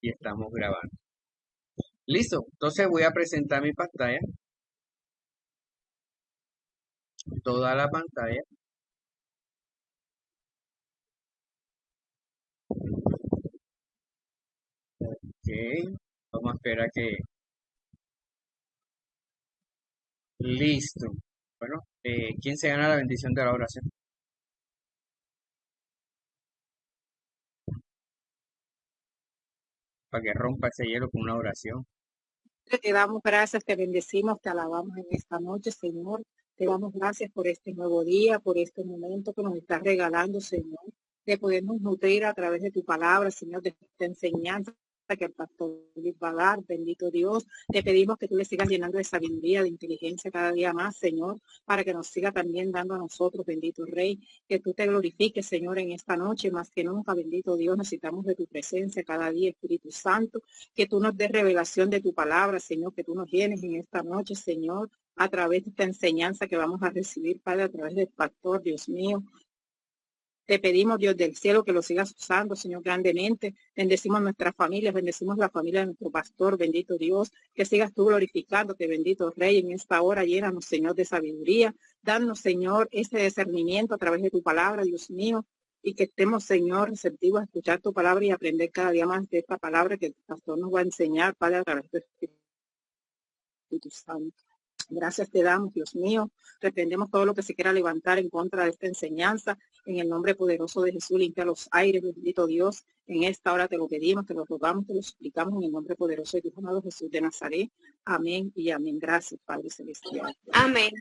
Y estamos grabando. Listo. Entonces voy a presentar mi pantalla, toda la pantalla. Ok. Vamos a esperar que... Listo. Bueno, ¿quién se gana la bendición de la oración? Para que rompa ese hielo con una oración. Te damos gracias, te bendecimos, te alabamos en esta noche, Señor. Te damos gracias por este nuevo día, por este momento que nos estás regalando, Señor, de podernos nutrir a través de tu palabra, Señor, de esta enseñanza que el pastor Luis va a dar. Bendito Dios, te pedimos que tú le sigas llenando de sabiduría, de inteligencia cada día más, Señor, para que nos siga también dando a nosotros, bendito Rey, que tú te glorifiques, Señor, en esta noche, más que nunca, bendito Dios, necesitamos de tu presencia cada día, Espíritu Santo, que tú nos des revelación de tu palabra, Señor, que tú nos llenes en esta noche, Señor, a través de esta enseñanza que vamos a recibir, Padre, a través del pastor, Dios mío. Te pedimos, Dios del cielo, que lo sigas usando, Señor, grandemente. Bendecimos nuestras familias, bendecimos la familia de nuestro pastor, bendito Dios, que sigas tú glorificándote, bendito Rey, en esta hora. Llénanos, Señor, de sabiduría. Danos, Señor, ese discernimiento a través de tu palabra, Dios mío, y que estemos, Señor, receptivos a escuchar tu palabra y aprender cada día más de esta palabra que el pastor nos va a enseñar, Padre, a través de Espíritu Santo. Gracias te damos, Dios mío. Reprendemos todo lo que se quiera levantar en contra de esta enseñanza. En el nombre poderoso de Jesús, limpia los aires, bendito Dios. En esta hora te lo pedimos, te lo rogamos, te lo suplicamos en el nombre poderoso de tu amado Jesús de Nazaret. Amén y amén. Gracias, Padre Celestial. Amén.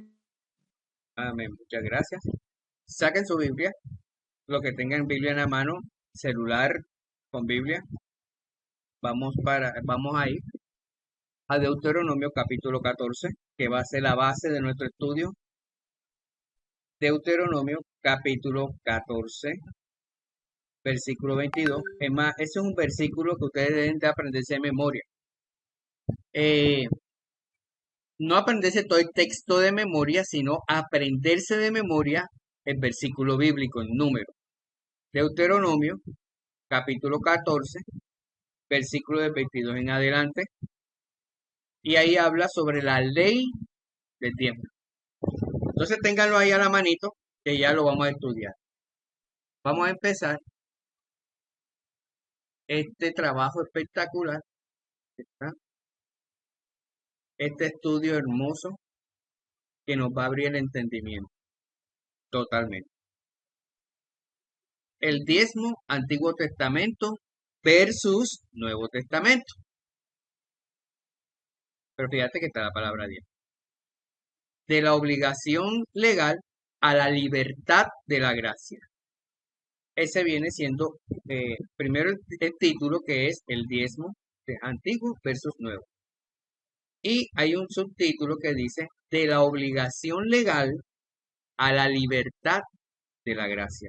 Amén. Muchas gracias. Saquen su Biblia. Los que tengan Biblia en la mano, celular con Biblia. Vamos a ir a Deuteronomio capítulo 14, que va a ser la base de nuestro estudio. Deuteronomio capítulo 14, versículo 22. Es más, ese es un versículo que ustedes deben de aprenderse de memoria. No aprenderse todo el texto de memoria, sino aprenderse de memoria el versículo bíblico, el número. Deuteronomio capítulo 14, versículo del 22 en adelante. Y ahí habla sobre la ley del tiempo. Entonces ténganlo ahí a la manito, que ya lo vamos a estudiar. Vamos a empezar este trabajo espectacular, ¿está? Este estudio hermoso que nos va a abrir el entendimiento totalmente. El diezmo, Antiguo Testamento versus Nuevo Testamento. Pero fíjate que está la palabra diezmo. De la obligación legal a la libertad de la gracia. Ese viene siendo primero el título, que es el diezmo de Antiguo versus Nuevo. Y hay un subtítulo que dice de la obligación legal a la libertad de la gracia.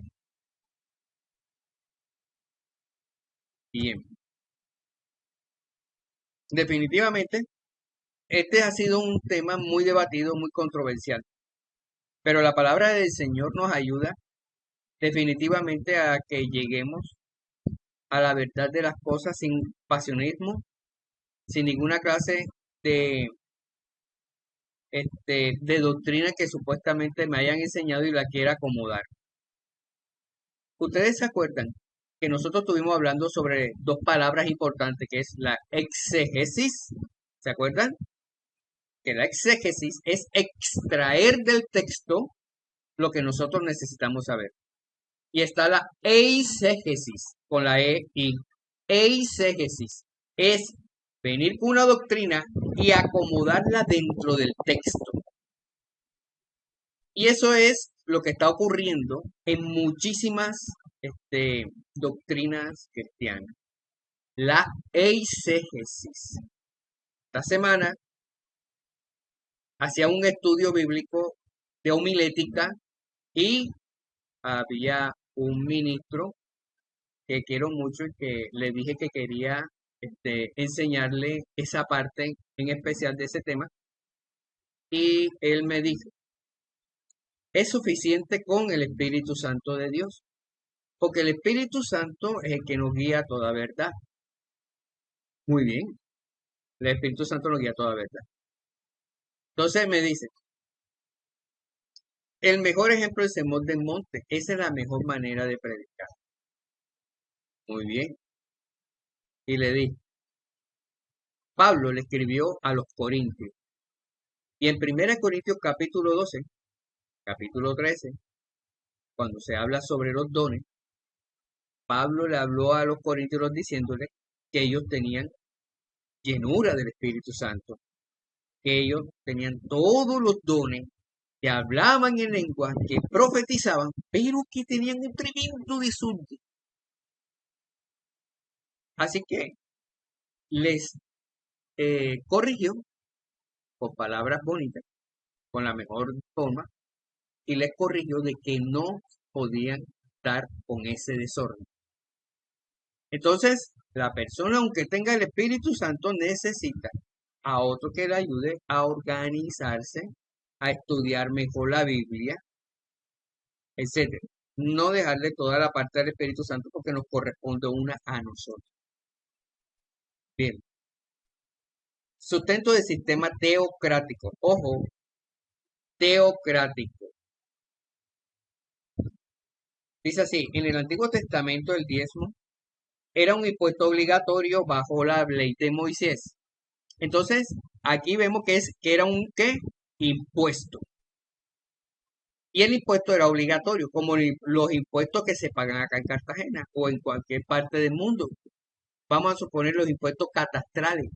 Bien. Definitivamente, este ha sido un tema muy debatido, muy controversial. Pero la palabra del Señor nos ayuda definitivamente a que lleguemos a la verdad de las cosas sin pasionismo, sin ninguna clase de, de doctrina que supuestamente me hayan enseñado y la quiera acomodar. Ustedes se acuerdan que nosotros estuvimos hablando sobre dos palabras importantes, que es la exégesis. ¿Se acuerdan? Que la exégesis es extraer del texto lo que nosotros necesitamos saber. Y está la eisegesis, con la E-I. Eisegesis es venir con una doctrina y acomodarla dentro del texto. Y eso es lo que está ocurriendo en muchísimas doctrinas cristianas. La eisegesis. Esta semana hacía un estudio bíblico de homilética y había un ministro que quiero mucho y que le dije que quería enseñarle esa parte en especial de ese tema. Y él me dijo, es suficiente con el Espíritu Santo de Dios, porque el Espíritu Santo es el que nos guía a toda verdad. Muy bien. El Espíritu Santo nos guía a toda verdad. Entonces me dice, el mejor ejemplo es el sermón del monte. Esa es la mejor manera de predicar. Muy bien. Y le dije, Pablo le escribió a los Corintios. Y en 1 Corintios capítulo 12, capítulo 13, cuando se habla sobre los dones, Pablo le habló a los corintios diciéndole que ellos tenían llenura del Espíritu Santo, que ellos tenían todos los dones, que hablaban en lengua, que profetizaban, pero que tenían un tremendo desorden. Así que les corrigió con palabras bonitas, con la mejor forma, y les corrigió de que no podían estar con ese desorden. Entonces, la persona, aunque tenga el Espíritu Santo, necesita a otro que le ayude a organizarse, a estudiar mejor la Biblia, etcétera. No dejarle toda la parte del Espíritu Santo porque nos corresponde una a nosotros. Bien. Sustento del sistema teocrático. Ojo, teocrático. Dice así, en el Antiguo Testamento el diezmo era un impuesto obligatorio bajo la ley de Moisés. Entonces, aquí vemos que era un ¿qué? Impuesto. Y el impuesto era obligatorio, como los impuestos que se pagan acá en Cartagena o en cualquier parte del mundo. Vamos a suponer los impuestos catastrales.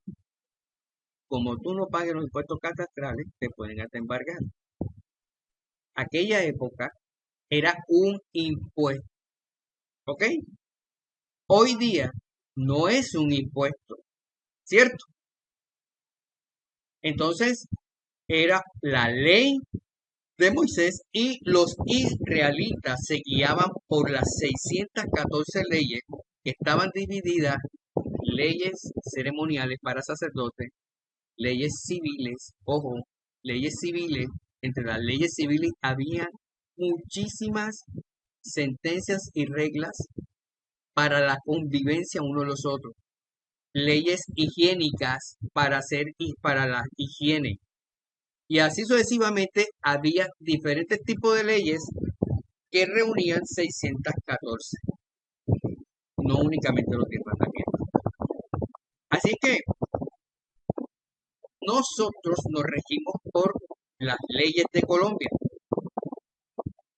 Como tú no pagues los impuestos catastrales, te pueden hasta embargar. Aquella época era un impuesto. ¿Ok? Hoy día no es un impuesto, ¿cierto? Entonces, era la ley de Moisés y los israelitas se guiaban por las 614 leyes que estaban divididas, leyes ceremoniales para sacerdotes, leyes civiles, ojo, leyes civiles, entre las leyes civiles había muchísimas sentencias y reglas para la convivencia uno de los otros, leyes higiénicas para hacer y para la higiene. Y así sucesivamente había diferentes tipos de leyes que reunían 614, no únicamente los 10 mandamientos. Así que nosotros nos regimos por las leyes de Colombia,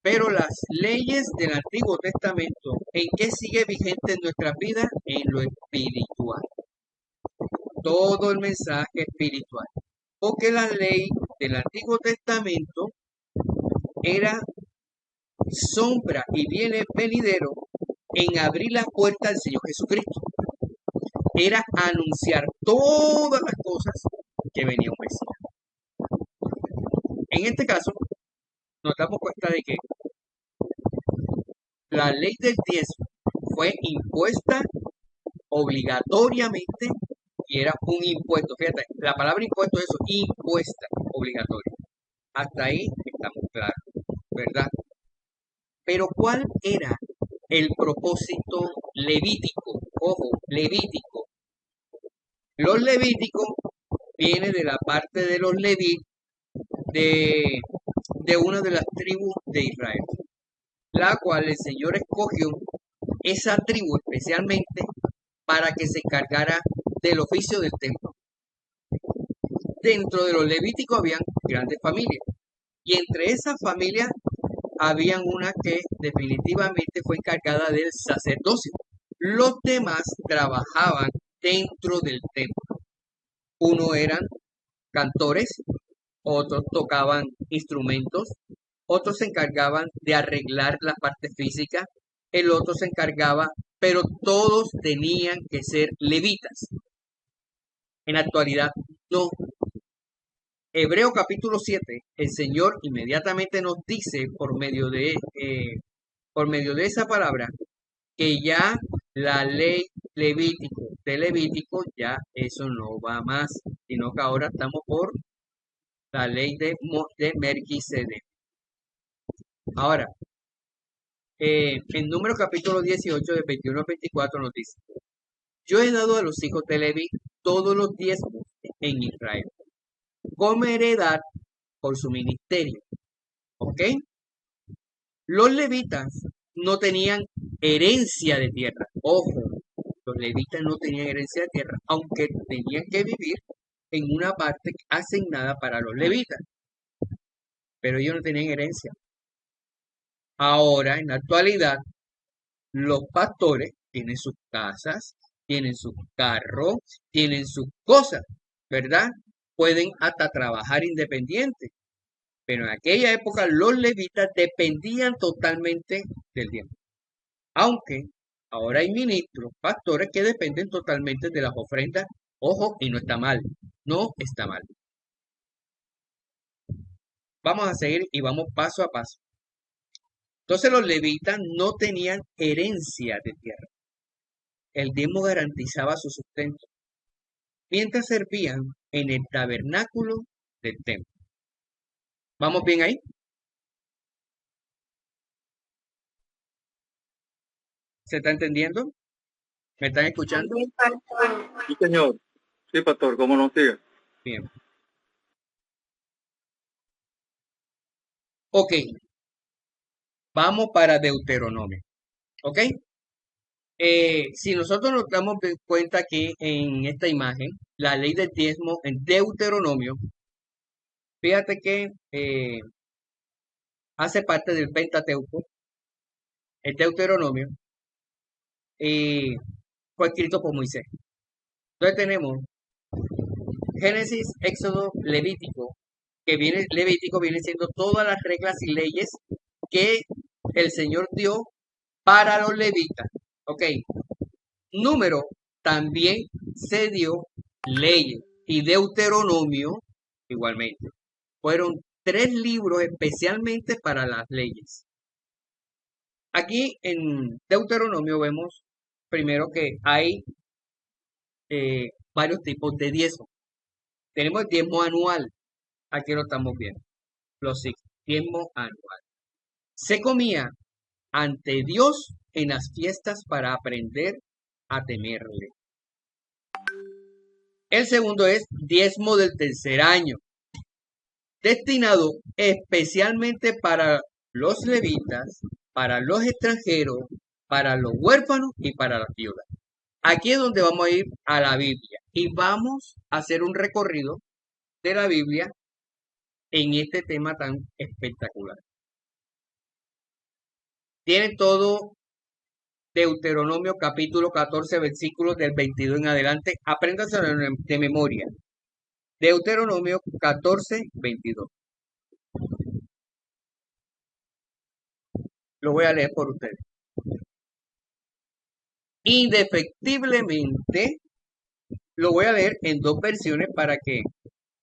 pero las leyes del Antiguo Testamento, ¿en qué sigue vigente en nuestra vida? En lo espiritual. Todo el mensaje espiritual. Porque la ley del Antiguo Testamento era sombra y viene venidero en abrir la puerta al Señor Jesucristo. Era anunciar todas las cosas que venía un Mesías. En este caso, nos damos cuenta de que la ley del diezmo fue impuesta obligatoriamente y era un impuesto. Fíjate, la palabra impuesto es eso, impuesta, obligatoria. Hasta ahí estamos claros, ¿verdad? Pero ¿cuál era el propósito levítico? Ojo, levítico. Los levíticos viene de la parte de los levíticos de una de las tribus de Israel, la cual el Señor escogió esa tribu especialmente para que se encargara del oficio del templo. Dentro de los levíticos habían grandes familias y entre esas familias habían una que definitivamente fue encargada del sacerdocio. Los demás trabajaban dentro del templo. Uno eran cantores, otros tocaban instrumentos, otros se encargaban de arreglar la parte física, el otro se encargaba, pero todos tenían que ser levitas. En la actualidad, no. Hebreo capítulo 7, el Señor inmediatamente nos dice por medio de esa palabra que ya la ley de Levítico, ya eso no va más, sino que ahora estamos por la ley de Melquisedec. Ahora, en Números capítulo 18, de 21 a 24 nos dice, yo he dado a los hijos de Leví todos los diezmos en Israel, como heredad por su ministerio. ¿Ok? Los levitas no tenían herencia de tierra. Ojo, los levitas no tenían herencia de tierra, aunque tenían que vivir en una parte asignada para los levitas, pero ellos no tenían herencia. Ahora, en la actualidad, los pastores tienen sus casas, tienen sus carros, tienen sus cosas, ¿verdad? Pueden hasta trabajar independiente. Pero en aquella época los levitas dependían totalmente del diezmo. Aunque ahora hay ministros, pastores que dependen totalmente de las ofrendas. Ojo, y no está mal. No está mal. Vamos a seguir y vamos paso a paso. Entonces los levitas no tenían herencia de tierra. El diezmo garantizaba su sustento, mientras servían en el tabernáculo del templo. ¿Vamos bien ahí? ¿Se está entendiendo? ¿Me están escuchando? Amén, pastor. Sí, señor. Sí, pastor, ¿cómo no sigue? Bien. Ok. Vamos para Deuteronomio. ¿Ok? Si nosotros nos damos cuenta que en esta imagen, la ley del diezmo en Deuteronomio, fíjate que hace parte del Pentateuco, el Deuteronomio, y fue escrito por Moisés. Entonces tenemos Génesis, Éxodo, Levítico viene siendo todas las reglas y leyes que el Señor dio para los levitas. Ok, Número también se dio leyes y Deuteronomio igualmente. Fueron 3 libros especialmente para las leyes. Aquí en Deuteronomio vemos primero que hay varios tipos de diezmo. Tenemos el diezmo anual. Aquí lo estamos viendo. Diezmo anual. Se comía ante Dios en las fiestas para aprender a temerle. El segundo es diezmo del tercer año, destinado especialmente para los levitas, para los extranjeros, para los huérfanos y para las viudas. Aquí es donde vamos a ir a la Biblia y vamos a hacer un recorrido de la Biblia en este tema tan espectacular. Tiene todo Deuteronomio capítulo 14, versículos del 22 en adelante. Apréndaselo de memoria. Deuteronomio 14, 22. Lo voy a leer por ustedes. Indefectiblemente, lo voy a leer en 2 versiones para que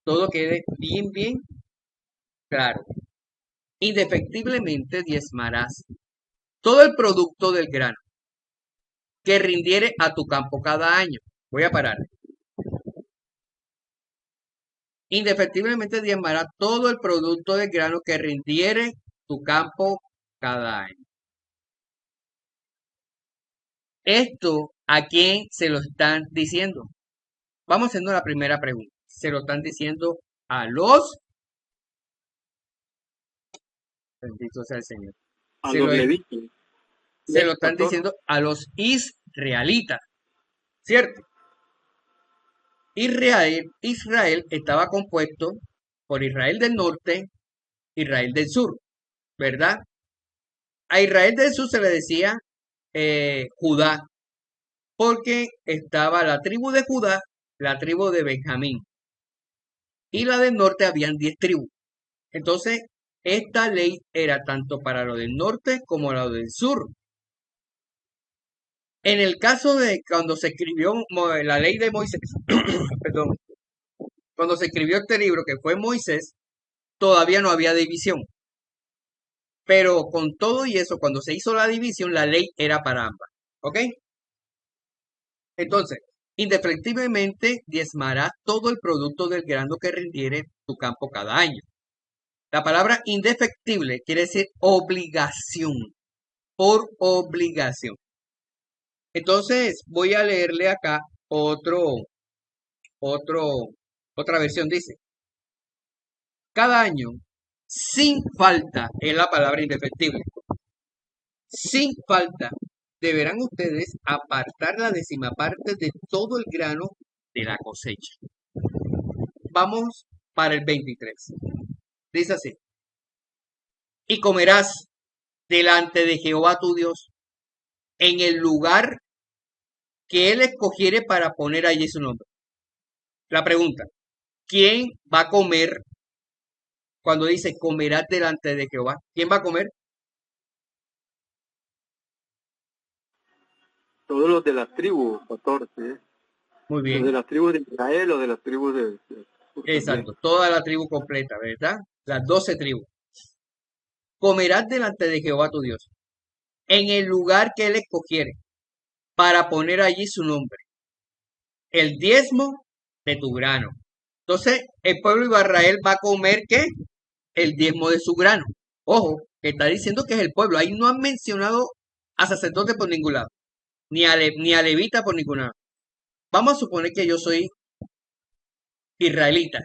todo quede bien claro. Indefectiblemente diezmarás todo el producto del grano que rindiere a tu campo cada año. Voy a parar. Indefectiblemente diezmarás todo el producto del grano que rindiere tu campo cada año. Esto, ¿a quién se lo están diciendo? Vamos haciendo la primera pregunta. Se lo están diciendo a los... Bendito sea el Señor. A los levitas. Se lo están Pastor, diciendo a los israelitas. ¿Cierto? Israel estaba compuesto por Israel del norte, Israel del sur, ¿verdad? A Israel del sur se le decía Judá, porque estaba la tribu de Judá, la tribu de Benjamín, y la del norte habían 10 tribus. Entonces, esta ley era tanto para lo del norte como lo del sur. En el caso de cuando se escribió la ley de Moisés, perdón, cuando se escribió este libro que fue Moisés, todavía no había división. Pero con todo y eso, cuando se hizo la división, la ley era para ambas. ¿Ok? Entonces, indefectiblemente diezmará todo el producto del grano que rindiere tu campo cada año. La palabra indefectible quiere decir obligación, por obligación. Entonces, voy a leerle acá otro otra versión dice, cada año, sin falta, es la palabra indefectible, sin falta, deberán ustedes apartar la décima parte de todo el grano de la cosecha. Vamos para el 23. Dice así, y comerás delante de Jehová tu Dios en el lugar que él escogiere para poner allí su nombre. La pregunta, ¿quién va a comer cuando dice comerás delante de Jehová? ¿Quién va a comer? Todos los de las tribus, pastor, ¿sí? Muy Los bien, de las tribus de Israel o de las tribus de exacto, toda la tribu completa, ¿verdad? Las 12 tribus. Comerás delante de Jehová tu Dios en el lugar que él escogiere para poner allí su nombre, el diezmo de tu grano. Entonces, el pueblo de Israel va a comer, ¿qué? El diezmo de su grano. Ojo, que está diciendo que es el pueblo. Ahí no han mencionado a sacerdote por ningún lado, ni a levita por ningún lado. Vamos a suponer que yo soy israelita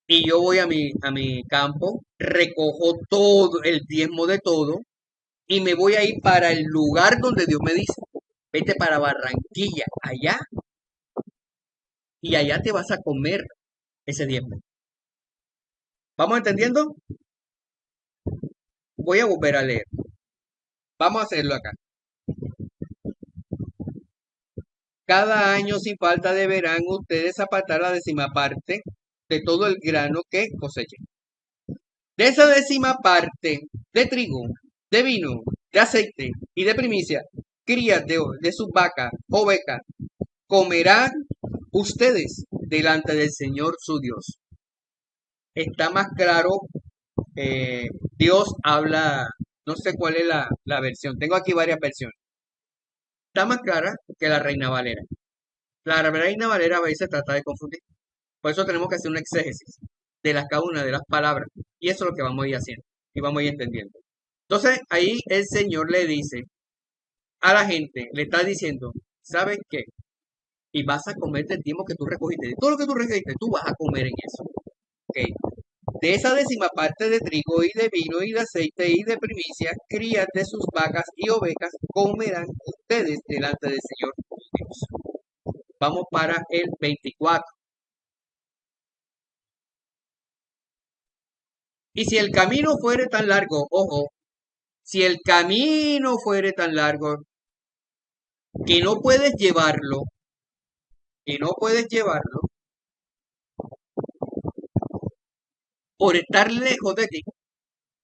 y yo voy a mi campo, recojo todo el diezmo de todo y me voy a ir para el lugar donde Dios me dice, vete para Barranquilla, allá, y allá te vas a comer ese diezmo. ¿Vamos entendiendo? Voy a volver a leer. Vamos a hacerlo acá. Cada año sin falta deberán ustedes apartar la décima parte de todo el grano que cosechen. De esa décima parte de trigo, de vino, de aceite y de primicia, crías de sus vacas, ovejas, comerán ustedes delante del Señor su Dios. Está más claro, Dios habla, no sé cuál es la versión, tengo aquí varias versiones. Está más clara que la Reina Valera. La Reina Valera a veces trata de confundir. Por eso tenemos que hacer un exégesis de cada una de las palabras. Y eso es lo que vamos a ir haciendo. Y vamos a ir entendiendo. Entonces, ahí el Señor le dice a la gente, le está diciendo, ¿sabes qué? Y vas a comer del tiempo que tú recogiste. De todo lo que tú recogiste, tú vas a comer en eso. ¿Ok? De esa décima parte de trigo y de vino y de aceite y de primicia, crías de sus vacas y ovejas, comerán ustedes delante del Señor Dios. Vamos para el 24. Y si el camino fuere tan largo, ojo, si el camino fuere tan largo que no puedes llevarlo, por estar lejos de ti,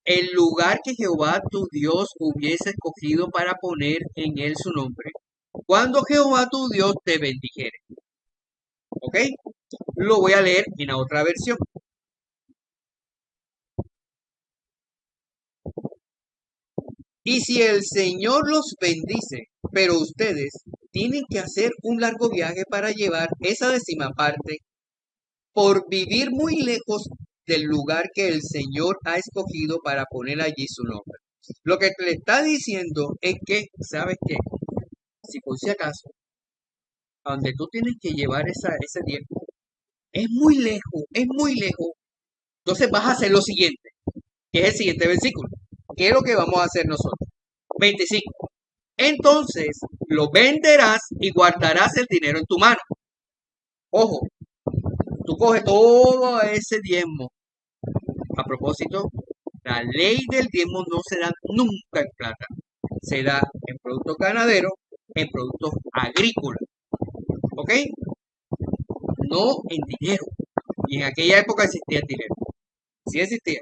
el lugar que Jehová tu Dios hubiese escogido para poner en él su nombre, cuando Jehová tu Dios te bendijere. ¿Ok? Lo voy a leer en la otra versión. Y si el Señor los bendice, pero ustedes tienen que hacer un largo viaje para llevar esa décima parte por vivir muy lejos del lugar que el Señor ha escogido para poner allí su nombre. Lo que le está diciendo es que, ¿sabes qué? Si por si acaso, a donde tú tienes que llevar ese tiempo, es muy lejos, es muy lejos. Entonces vas a hacer lo siguiente, que es el siguiente versículo. ¿Qué es lo que vamos a hacer nosotros? 25. Entonces lo venderás y guardarás el dinero en tu mano. Ojo, tú coges todo ese diezmo. A propósito, la ley del diezmo no se da nunca en plata. Se da en productos ganaderos, en productos agrícolas. ¿Ok? No en dinero. Y en aquella época existía el dinero. Sí existía.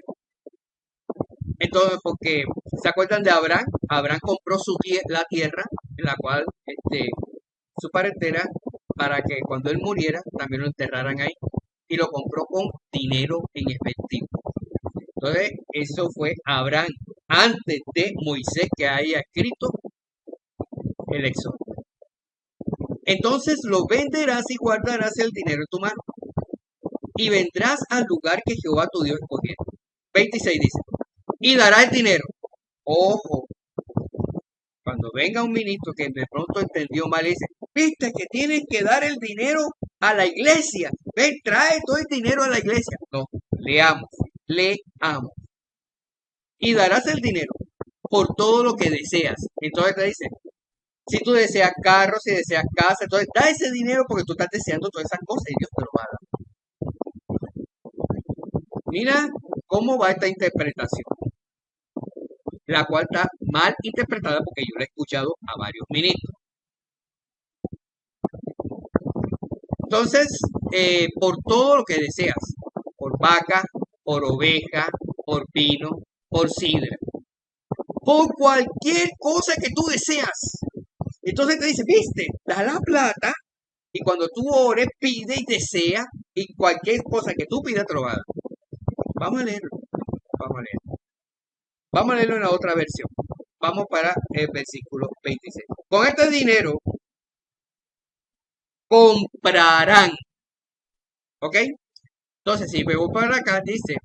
Entonces, porque ¿se acuerdan de Abraham? Abraham compró la tierra en la cual su parentela, para que cuando él muriera también lo enterraran ahí. Y lo compró con dinero en efectivo. Entonces, eso fue Abraham antes de Moisés que haya escrito el Éxodo. Entonces lo venderás y guardarás el dinero en tu mano. Y vendrás al lugar que Jehová tu Dios escogiera. 26 dice, y dará el dinero. Ojo, cuando venga un ministro que de pronto entendió mal, dice, viste que tienes que dar el dinero a la iglesia. Ven, trae todo el dinero a la iglesia. No, leamos. Y darás el dinero por todo lo que deseas. Entonces te dice, si tú deseas carro, si deseas casa, entonces da ese dinero porque tú estás deseando todas esas cosas y Dios te lo va a dar. Mira cómo va esta interpretación, la cual está mal interpretada porque yo la he escuchado a varios ministros. Entonces, por todo lo que deseas, por vaca, por oveja, por vino, por sidra, por cualquier cosa que tú deseas. Entonces te dice, viste, da la plata y cuando tú ores, pide y desea y cualquier cosa que tú pidas te lo va a dar. Vamos a leerlo, vamos a leerlo. Vamos a leerlo en la otra versión. Vamos para el versículo 26. Con este dinero comprarán. ¿Ok? Entonces, si vemos para acá, dice,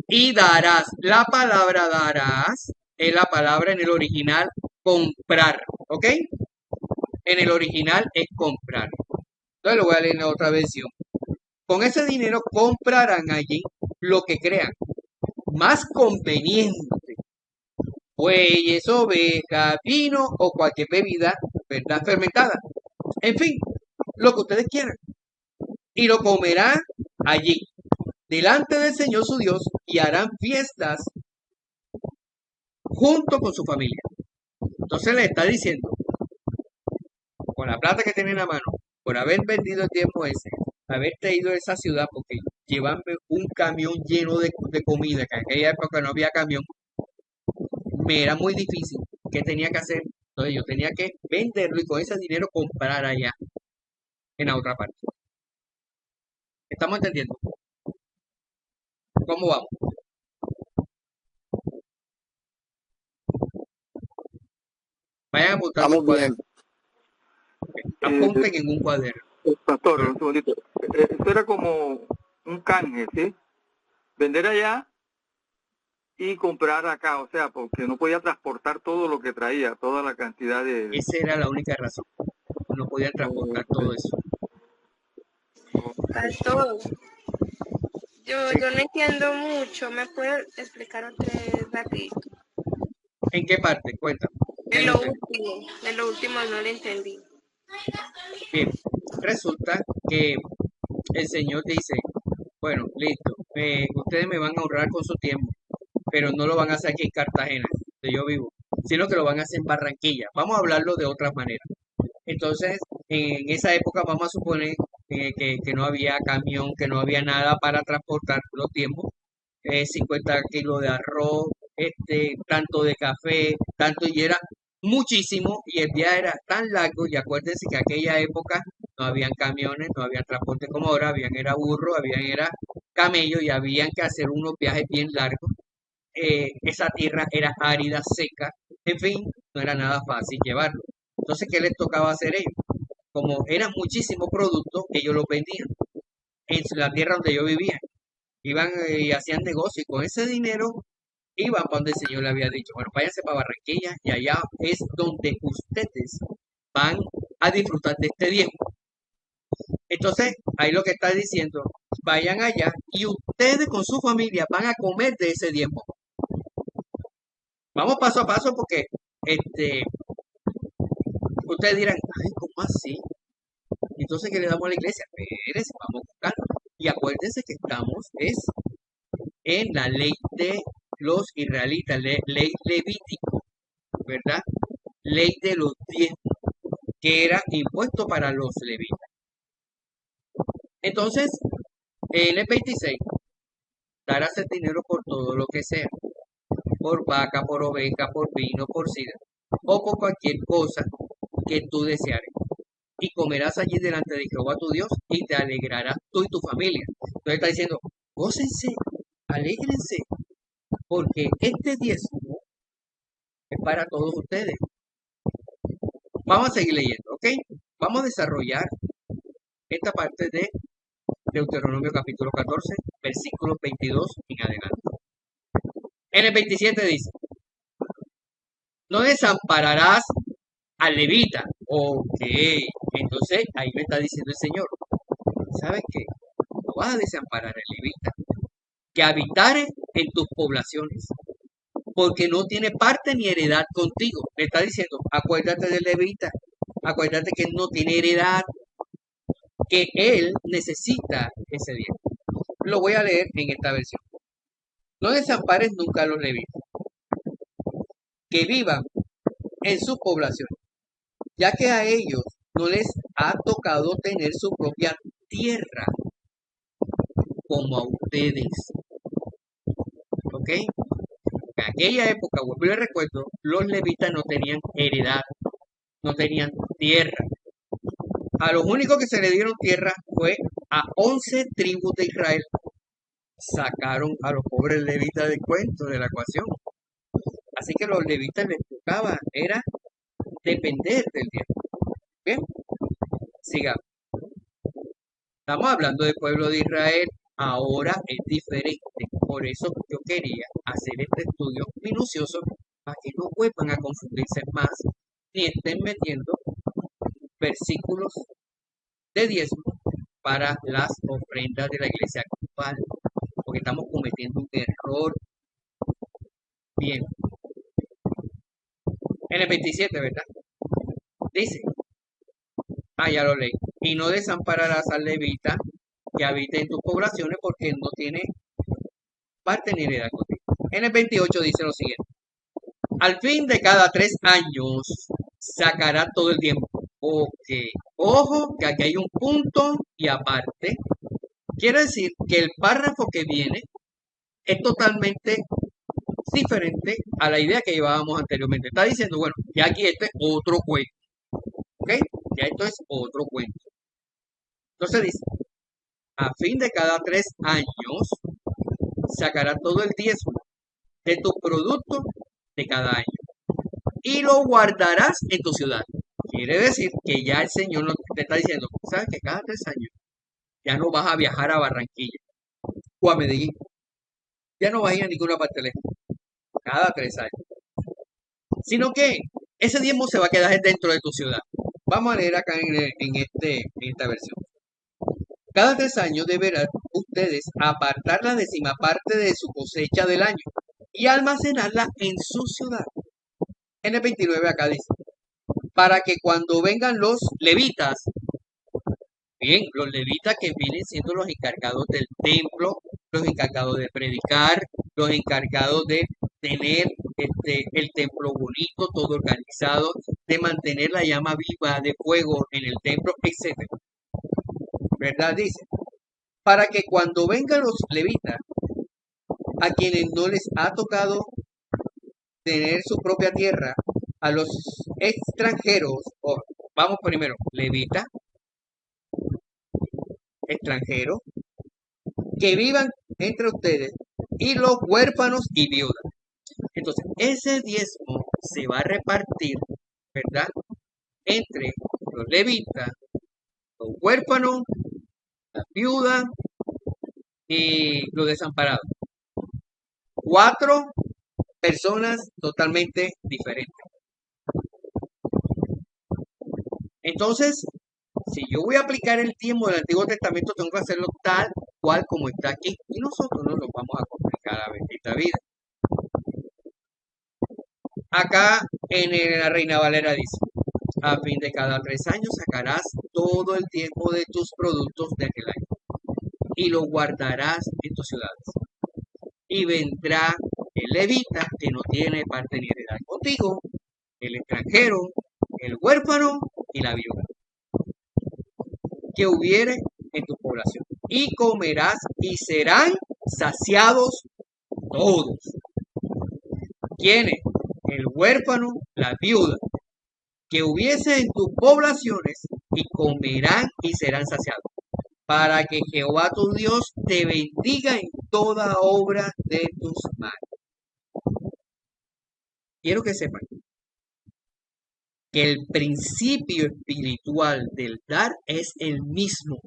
y darás. La palabra darás es la palabra en el original comprar. ¿Ok? En el original es comprar. Entonces lo voy a leer en la otra versión. Con ese dinero comprarán allí lo que crean más conveniente. Bueyes, ovejas, vino o cualquier bebida, ¿verdad? Fermentada. En fin, lo que ustedes quieran. Y lo comerán allí, delante del Señor su Dios, y harán fiestas junto con su familia. Entonces le está diciendo, con la plata que tiene en la mano, por haber vendido el tiempo ese, haberte ido a esa ciudad, porque llevarme un camión lleno de comida, que en aquella época no había camión, me era muy difícil. ¿Qué tenía que hacer? Entonces yo tenía que venderlo y con ese dinero comprar allá, en la otra parte. ¿Estamos entendiendo? ¿Cómo vamos? Vayan apuntando Estamos un cuaderno. bien. Apunten en un cuaderno. Pastor, un segundito. Esto era como un canje, ¿sí? Vender allá y comprar acá, o sea, porque no podía transportar todo lo que traía, toda la cantidad de... Esa era la única razón. No podían transportar todo eso. Pastor, yo Sí. no entiendo mucho. ¿Me puede explicar otra vez rapidito? ¿En qué parte? Cuéntame. En lo último no lo entendí. Bien, resulta que el Señor dice, bueno, listo, ustedes me van a honrar con su tiempo, pero no lo van a hacer aquí en Cartagena, donde yo vivo, sino que lo van a hacer en Barranquilla. Vamos a hablarlo de otra manera. Entonces, en esa época vamos a suponer que no había camión, que no había nada para transportar los tiempos. 50 kilos de arroz, tanto de café, tanto, y era muchísimo, y el viaje era tan largo, y acuérdense que aquella época no habían camiones, no había transporte como ahora, habían era burro, habían era camello, y habían que hacer unos viajes bien largos. Esa tierra era árida, seca, en fin, no era nada fácil llevarlo. Entonces, ¿qué les tocaba hacer ellos? Como eran muchísimos productos, ellos los vendían en la tierra donde yo vivía. Iban y hacían negocio y con ese dinero iban para donde el Señor le había dicho, bueno, váyanse para Barranquilla y allá es donde ustedes van a disfrutar de este diezmo. Entonces, ahí lo que está diciendo, vayan allá y ustedes con su familia van a comer de ese diezmo. Vamos paso a paso porque ustedes dirán, ay, ¿cómo así? Entonces, ¿qué le damos a la iglesia? Espérense, vamos a buscarlo. Y acuérdense que estamos en la ley de los israelitas, ley levítico, ¿verdad? Ley de los diezmos, que era impuesto para los levitas. Entonces, en el 26, darás el dinero por todo lo que sea, por vaca, por oveja, por vino, por sidra, o por cualquier cosa que tú deseares. Y comerás allí delante de Jehová tu Dios y te alegrarás tú y tu familia. Entonces está diciendo, gócense, alégrense, porque este diezmo es para todos ustedes. Vamos a seguir leyendo, ¿ok? Vamos a desarrollar esta parte de Deuteronomio capítulo 14, versículos 22 en adelante. En el 27 dice, no desampararás al levita, Ok, entonces ahí me está diciendo el Señor, ¿sabes qué? No vas a desamparar al levita, que habitare en tus poblaciones, porque no tiene parte ni heredad contigo. Le está diciendo, acuérdate del levita, acuérdate que él no tiene heredad, que él necesita ese bien. Lo voy a leer en esta versión. No desampares nunca a los levitas, que vivan en sus poblaciones, ya que a ellos no les ha tocado tener su propia tierra como a ustedes. ¿Ok? En aquella época, vuelvo y les recuerdo, los levitas no tenían heredad, no tenían tierra. A los únicos que se le dieron tierra fue a 11 tribus de Israel. Sacaron a los pobres levitas del cuento, de la ecuación. Así que los levitas les tocaba, era depender del tiempo. Bien, sigamos. Estamos hablando del pueblo de Israel. Ahora es diferente. Por eso yo quería hacer este estudio minucioso para que no vuelvan a confundirse más ni estén metiendo versículos de diezmo para las ofrendas de la iglesia actual. Porque estamos cometiendo un error. Bien. En el 27, ¿verdad? Dice, ya lo leí. Y no desampararás al levita que habite en tus poblaciones porque no tiene parte ni heredad contigo. En el 28 dice lo siguiente. Al fin de cada 3 años sacará todo el tiempo. Ok. Ojo que aquí hay un punto y aparte. Quiere decir que el párrafo que viene es totalmente diferente a la idea que llevábamos anteriormente. Está diciendo, bueno, ya aquí este es otro cuento. ¿Ok? Ya esto es otro cuento. Entonces dice, a fin de cada 3 años sacará todo el diezmo de tu producto de cada año y lo guardarás en tu ciudad. Quiere decir que ya el Señor te está diciendo, ¿sabes que cada 3 años ya no vas a viajar a Barranquilla o a Medellín? Ya no vas a ir a ninguna parte lejos. Cada 3 años. Sino que ese diezmo se va a quedar dentro de tu ciudad. Vamos a leer acá en esta versión. Cada 3 años deberán ustedes apartar la 10ª parte de su cosecha del año y almacenarla en su ciudad. En el 29 acá dice, para que cuando vengan los levitas, bien, los levitas que vienen siendo los encargados del templo, los encargados de predicar, los encargados de tener el templo bonito, todo organizado, de mantener la llama viva de fuego en el templo, etc. ¿Verdad? Dice, para que cuando vengan los levitas, a quienes no les ha tocado tener su propia tierra, a los extranjeros, vamos primero, levita, extranjero, que vivan entre ustedes, y los huérfanos y viudas. Entonces, ese diezmo se va a repartir, ¿verdad? Entre los levitas, los huérfanos, las viudas y los desamparados. 4 personas totalmente diferentes. Entonces, si yo voy a aplicar el tiempo del Antiguo Testamento, tengo que hacerlo tal cual como está aquí. Y nosotros no nos vamos a complicar la bendita vida. Acá en la Reina Valera dice, a fin de cada 3 años sacarás todo el tiempo de tus productos de aquel año y lo guardarás en tus ciudades. Y vendrá el levita que no tiene parte ni heredad contigo, el extranjero, el huérfano y la viuda que hubiere en tu población. Y comerás y serán saciados todos. ¿Quiénes? El huérfano, la viuda, que hubiese en tus poblaciones, y comerán y serán saciados, para que Jehová tu Dios te bendiga en toda obra de tus manos. Quiero que sepan que el principio espiritual del dar es el mismo.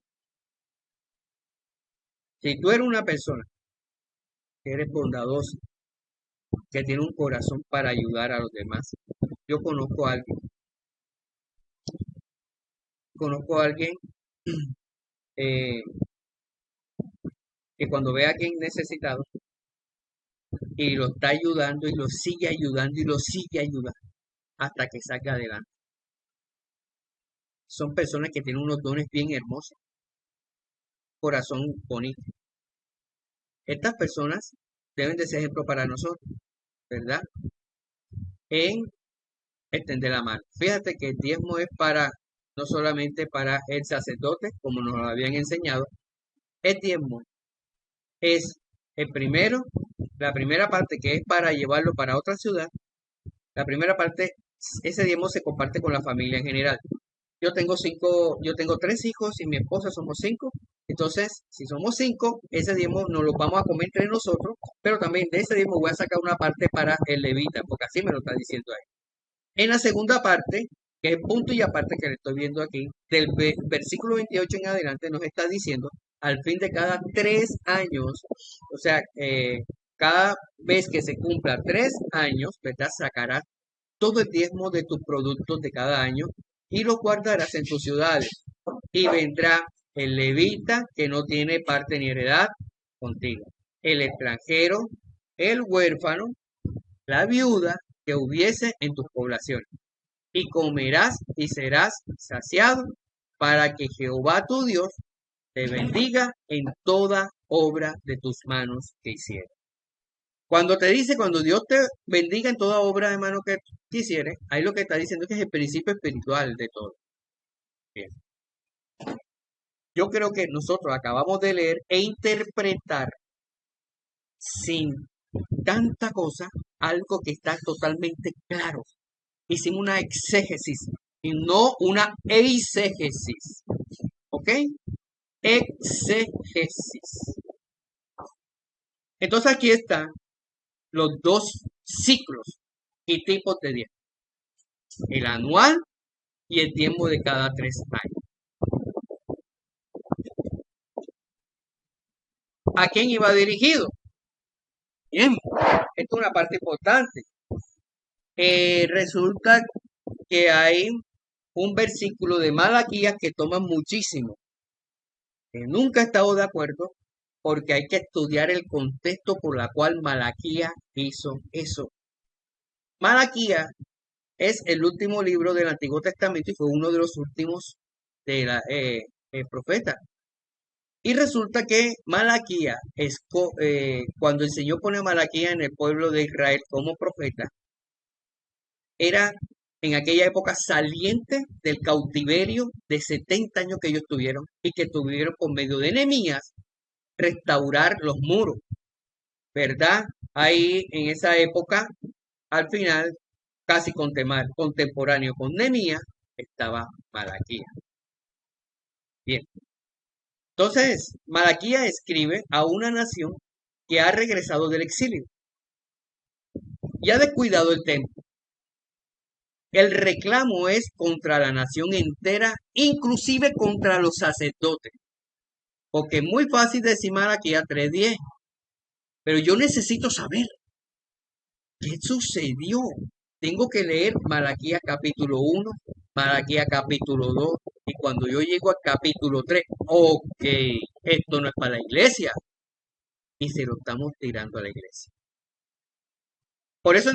Si tú eres una persona que eres bondadosa, que tiene un corazón para ayudar a los demás, yo conozco a alguien conozco a alguien eh, que cuando ve a alguien necesitado y lo está ayudando y lo sigue ayudando y lo sigue ayudando hasta que salga adelante. Son personas que tienen unos dones bien hermosos, corazón bonito. Estas personas deben de ser ejemplo para nosotros, ¿verdad? En extender la mano. Fíjate que el diezmo es para, no solamente para el sacerdote, como nos lo habían enseñado. El diezmo es el primero, la primera parte que es para llevarlo para otra ciudad. La primera parte, ese diezmo se comparte con la familia en general. Yo tengo 3 hijos y mi esposa somos 5. Entonces, si somos 5, ese diezmo nos lo vamos a comer entre nosotros, pero también de ese diezmo voy a sacar una parte para el levita, porque así me lo está diciendo ahí. En la segunda parte, que es el punto y aparte que le estoy viendo aquí, del versículo 28 en adelante nos está diciendo, al fin de cada 3 años, o sea, cada vez que se cumpla 3 años, ¿verdad? Sacarás todo el diezmo de tus productos de cada año y los guardarás en tus ciudades. Y vendrá el levita que no tiene parte ni heredad contigo, el extranjero, el huérfano, la viuda que hubiese en tus poblaciones. Y comerás y serás saciado para que Jehová tu Dios te bendiga en toda obra de tus manos que hicieres. Cuando te dice, cuando Dios te bendiga en toda obra de mano que hicieres, ahí lo que está diciendo es que es el principio espiritual de todo. Bien. Yo creo que nosotros acabamos de leer e interpretar sin tanta cosa algo que está totalmente claro. Hicimos una exégesis y no una eisegesis. ¿Ok? Exégesis. Entonces aquí están los 2 ciclos y tipos de diezmo. El anual y el diezmo de cada 3 años. ¿A quién iba dirigido? Bien, esto es una parte importante. Resulta que hay un versículo de Malaquías que toma muchísimo. Que nunca he estado de acuerdo porque hay que estudiar el contexto por la cual Malaquías hizo eso. Malaquías es el último libro del Antiguo Testamento y fue uno de los últimos de la profeta. Y resulta que Malaquías, cuando el Señor pone a Malaquías en el pueblo de Israel como profeta, era en aquella época saliente del cautiverio de 70 años que ellos tuvieron y que tuvieron por medio de Nehemías restaurar los muros, ¿verdad? Ahí en esa época, al final, casi contemporáneo con Nehemías, estaba Malaquías. Bien. Entonces, Malaquías escribe a una nación que ha regresado del exilio y ha descuidado el templo. El reclamo es contra la nación entera, inclusive contra los sacerdotes. Porque es muy fácil decir Malaquías 3:10, pero yo necesito saber qué sucedió. Tengo que leer Malaquías capítulo 1, Malaquías capítulo 2, y cuando yo llego al capítulo 3, ok, esto no es para la iglesia. Y se lo estamos tirando a la iglesia. Por eso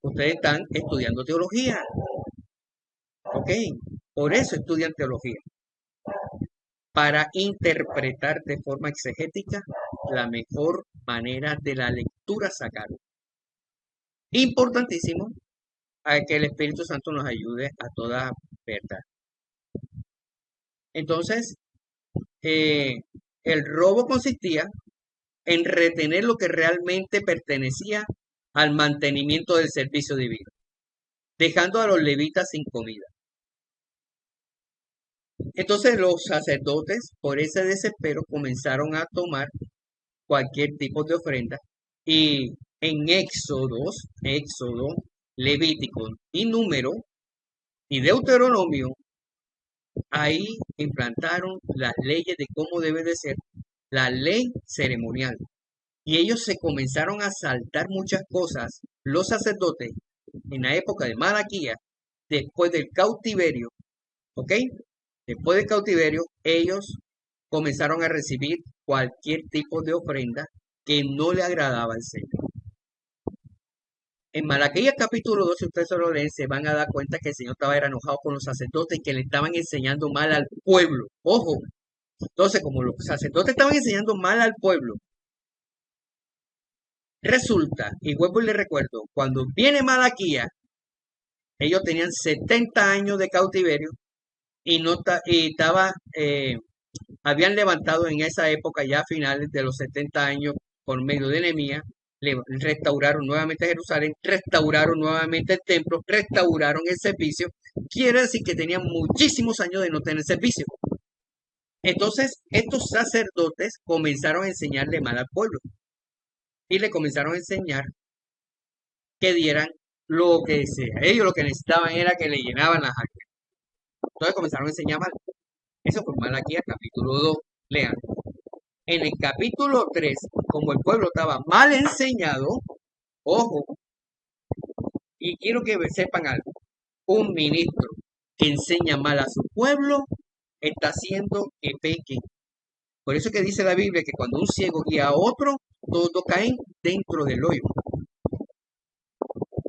ustedes están estudiando teología. Ok, por eso estudian teología. Para interpretar de forma exegética la mejor manera de la lectura sagrada. Importantísimo a que el Espíritu Santo nos ayude a toda verdad. Entonces, el robo consistía en retener lo que realmente pertenecía al mantenimiento del servicio divino, dejando a los levitas sin comida. Entonces los sacerdotes, por ese desespero, comenzaron a tomar cualquier tipo de ofrenda y en Éxodo, Levítico y Número y Deuteronomio, ahí implantaron las leyes de cómo debe de ser la ley ceremonial. Y ellos se comenzaron a saltar muchas cosas, los sacerdotes, en la época de Malaquías, después del cautiverio, ¿ok? Después del cautiverio, ellos comenzaron a recibir cualquier tipo de ofrenda que no le agradaba al Señor. En Malaquías capítulo 12, ustedes solo leen, se van a dar cuenta que el Señor estaba enojado con los sacerdotes que le estaban enseñando mal al pueblo. Ojo, entonces como los sacerdotes estaban enseñando mal al pueblo, resulta, y vuelvo y les recuerdo, cuando viene Malaquías, ellos tenían 70 años de cautiverio y no habían levantado en esa época, ya a finales de los 70 años, por medio de Nehemías, restauraron nuevamente Jerusalén, restauraron nuevamente el templo, restauraron el servicio. Quiere decir que tenían muchísimos años de no tener servicio. Entonces, estos sacerdotes comenzaron a enseñarle mal al pueblo y le comenzaron a enseñar que dieran lo que sea. Ellos lo que necesitaban era que le llenaban las arcas. Entonces comenzaron a enseñar mal. Eso fue Malaquías capítulo 2. Lean. En el capítulo 3, como el pueblo estaba mal enseñado, ojo, y quiero que sepan algo, un ministro que enseña mal a su pueblo está haciendo que peque. Por eso que dice la Biblia que cuando un ciego guía a otro, todos caen dentro del hoyo.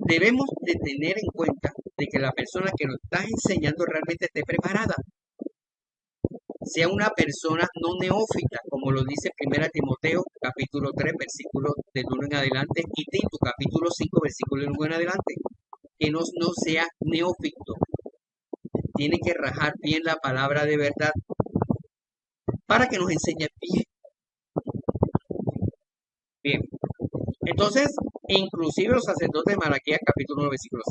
Debemos de tener en cuenta de que la persona que nos está enseñando realmente esté preparada. Sea una persona no neófita, como lo dice 1 Timoteo, capítulo 3, versículo del 1 en adelante, y Tito, capítulo 5, versículo del 1 en adelante. Que no sea neófito. Tiene que rajar bien la palabra de verdad para que nos enseñe bien. Bien. Entonces, inclusive los sacerdotes de Malaquías, capítulo 1, versículo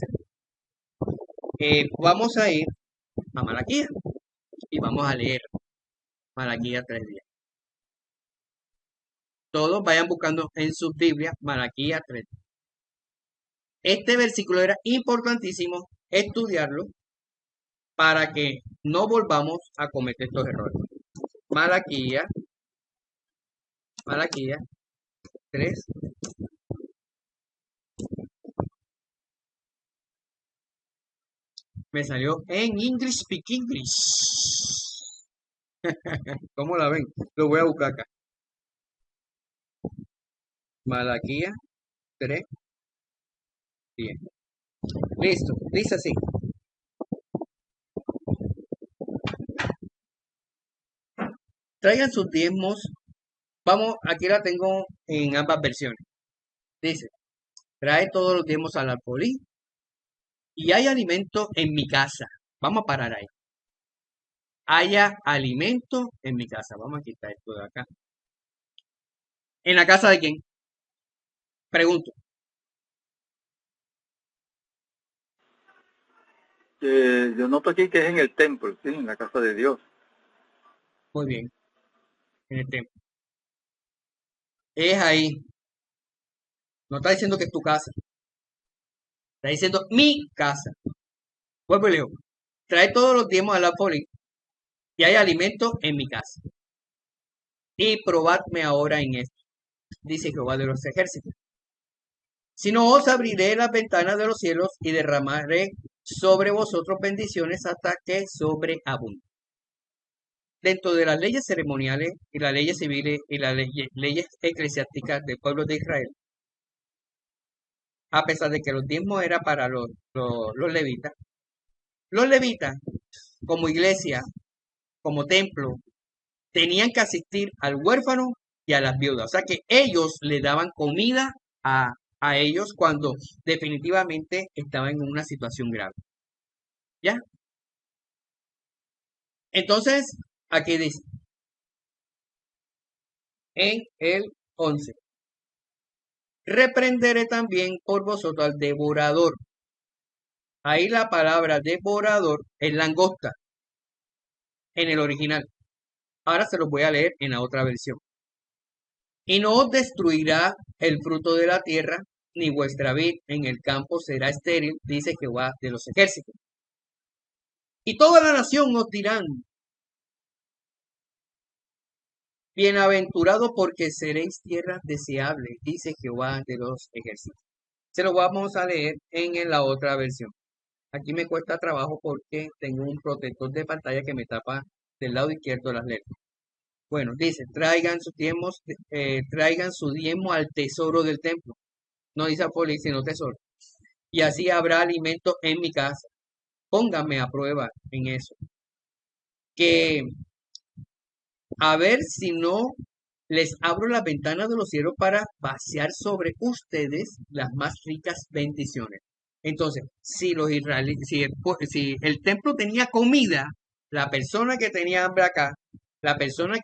6. Vamos a ir a Malaquías y vamos a leer Malaquías 3:10. Todos vayan buscando en sus Biblias Malaquías 3. Este versículo era importantísimo estudiarlo para que no volvamos a cometer estos errores. Malaquías 3. Me salió en English Speak English. ¿Cómo la ven? Lo voy a buscar acá. Malaquías 3. Bien. Listo. Dice así. Traigan sus diezmos. Vamos, aquí la tengo en ambas versiones. Dice, trae todos los diezmos al alfolí y hay alimento en mi casa. Vamos a parar ahí. Haya alimento en mi casa. Vamos a quitar esto de acá. ¿En la casa de quién? Pregunto. Yo noto aquí que es en el templo, ¿sí? En la casa de Dios. Muy bien. En el templo. Es ahí. No está diciendo que es tu casa. Está diciendo mi casa. Vuelvo y leo. Trae todos los diezmos al alfolí y hay alimento en mi casa. Y probadme ahora en esto, dice Jehová de los ejércitos. Si no, os abriré las ventanas de los cielos y derramaré sobre vosotros bendiciones hasta que sobreabunde. Dentro de las leyes ceremoniales y las leyes civiles y las leyes eclesiásticas del pueblo de Israel, a pesar de que los diezmos eran para los levitas, como iglesia, como templo, tenían que asistir al huérfano y a las viudas. O sea que ellos le daban comida a ellos cuando definitivamente estaban en una situación grave. ¿Ya? Entonces, aquí dice, en el 11, reprenderé también por vosotros al devorador. Ahí la palabra devorador es langosta en el original. Ahora se los voy a leer en la otra versión. Y no os destruirá el fruto de la tierra, ni vuestra vid en el campo será estéril, dice Jehová de los ejércitos. Y toda la nación os dirán, bienaventurado porque seréis tierra deseable, dice Jehová de los ejércitos. Se lo vamos a leer en la otra versión. Aquí me cuesta trabajo porque tengo un protector de pantalla que me tapa del lado izquierdo las letras. Bueno, dice, traigan su diezmo al tesoro del templo. No dice alfolí, sino tesoro. Y así habrá alimento en mi casa. Pónganme a prueba en eso. Que a ver si no les abro las ventanas de los cielos para vaciar sobre ustedes las más ricas bendiciones. Entonces, si los israelíes, si el templo tenía comida, la persona que tenía hambre acá, la persona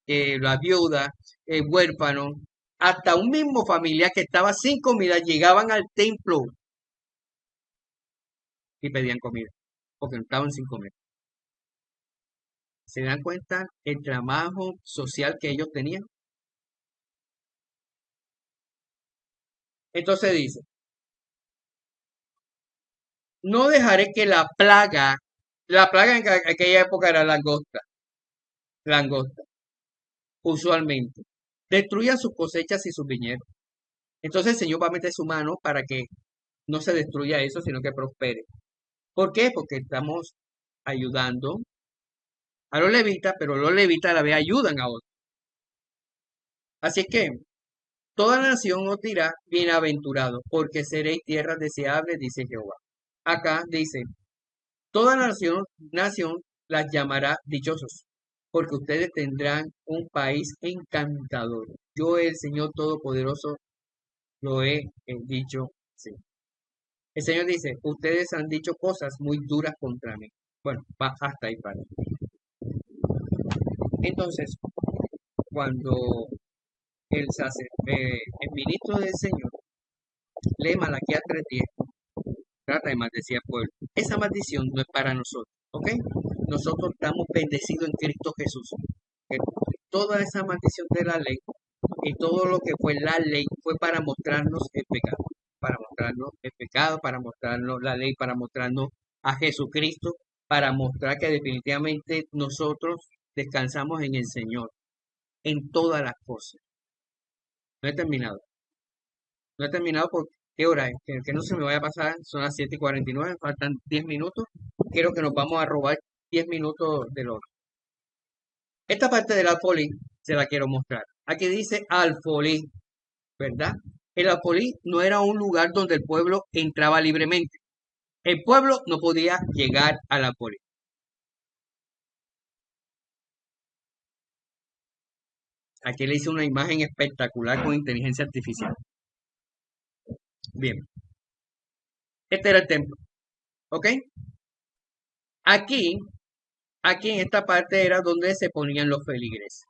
la viuda, el huérfano, hasta un mismo familiar que estaba sin comida, llegaban al templo y pedían comida, porque no estaban sin comer. ¿Se dan cuenta el trabajo social que ellos tenían? Entonces dice, no dejaré que la plaga en aquella época era langosta, usualmente, destruya sus cosechas y sus viñedos. Entonces el Señor va a meter su mano para que no se destruya eso, sino que prospere. ¿Por qué? Porque estamos ayudando a los levitas, pero los levitas a la vez ayudan a otros. Así que toda nación os dirá bienaventurado, porque seréis tierra deseable, dice Jehová. Acá dice, toda nación las llamará dichosos, porque ustedes tendrán un país encantador. Yo, el Señor Todopoderoso, lo he dicho. Sí. El Señor dice, ustedes han dicho cosas muy duras contra mí. Bueno, va hasta ahí para. Entonces, cuando el ministro del Señor lee Malaquías 3:10, trata de maldecir al pueblo. Esa maldición no es para nosotros, ¿ok? Nosotros estamos bendecidos en Cristo Jesús. Que toda esa maldición de la ley y todo lo que fue la ley fue para mostrarnos el pecado, para mostrarnos la ley, para mostrarnos a Jesucristo, para mostrar que definitivamente nosotros descansamos en el Señor, en todas las cosas. No he terminado. No he terminado porque, ¿qué hora es? Que no se me vaya a pasar, son las 7:49, faltan 10 minutos. Quiero que nos vamos a robar 10 minutos del oro. Esta parte del alfolí se la quiero mostrar. Aquí dice alfolí, ¿verdad? El alfolí no era un lugar donde el pueblo entraba libremente. El pueblo no podía llegar al alfolí. Aquí le hice una imagen espectacular con inteligencia artificial. Bien. Este era el templo. ¿Ok? Aquí en esta parte era donde se ponían los feligreses.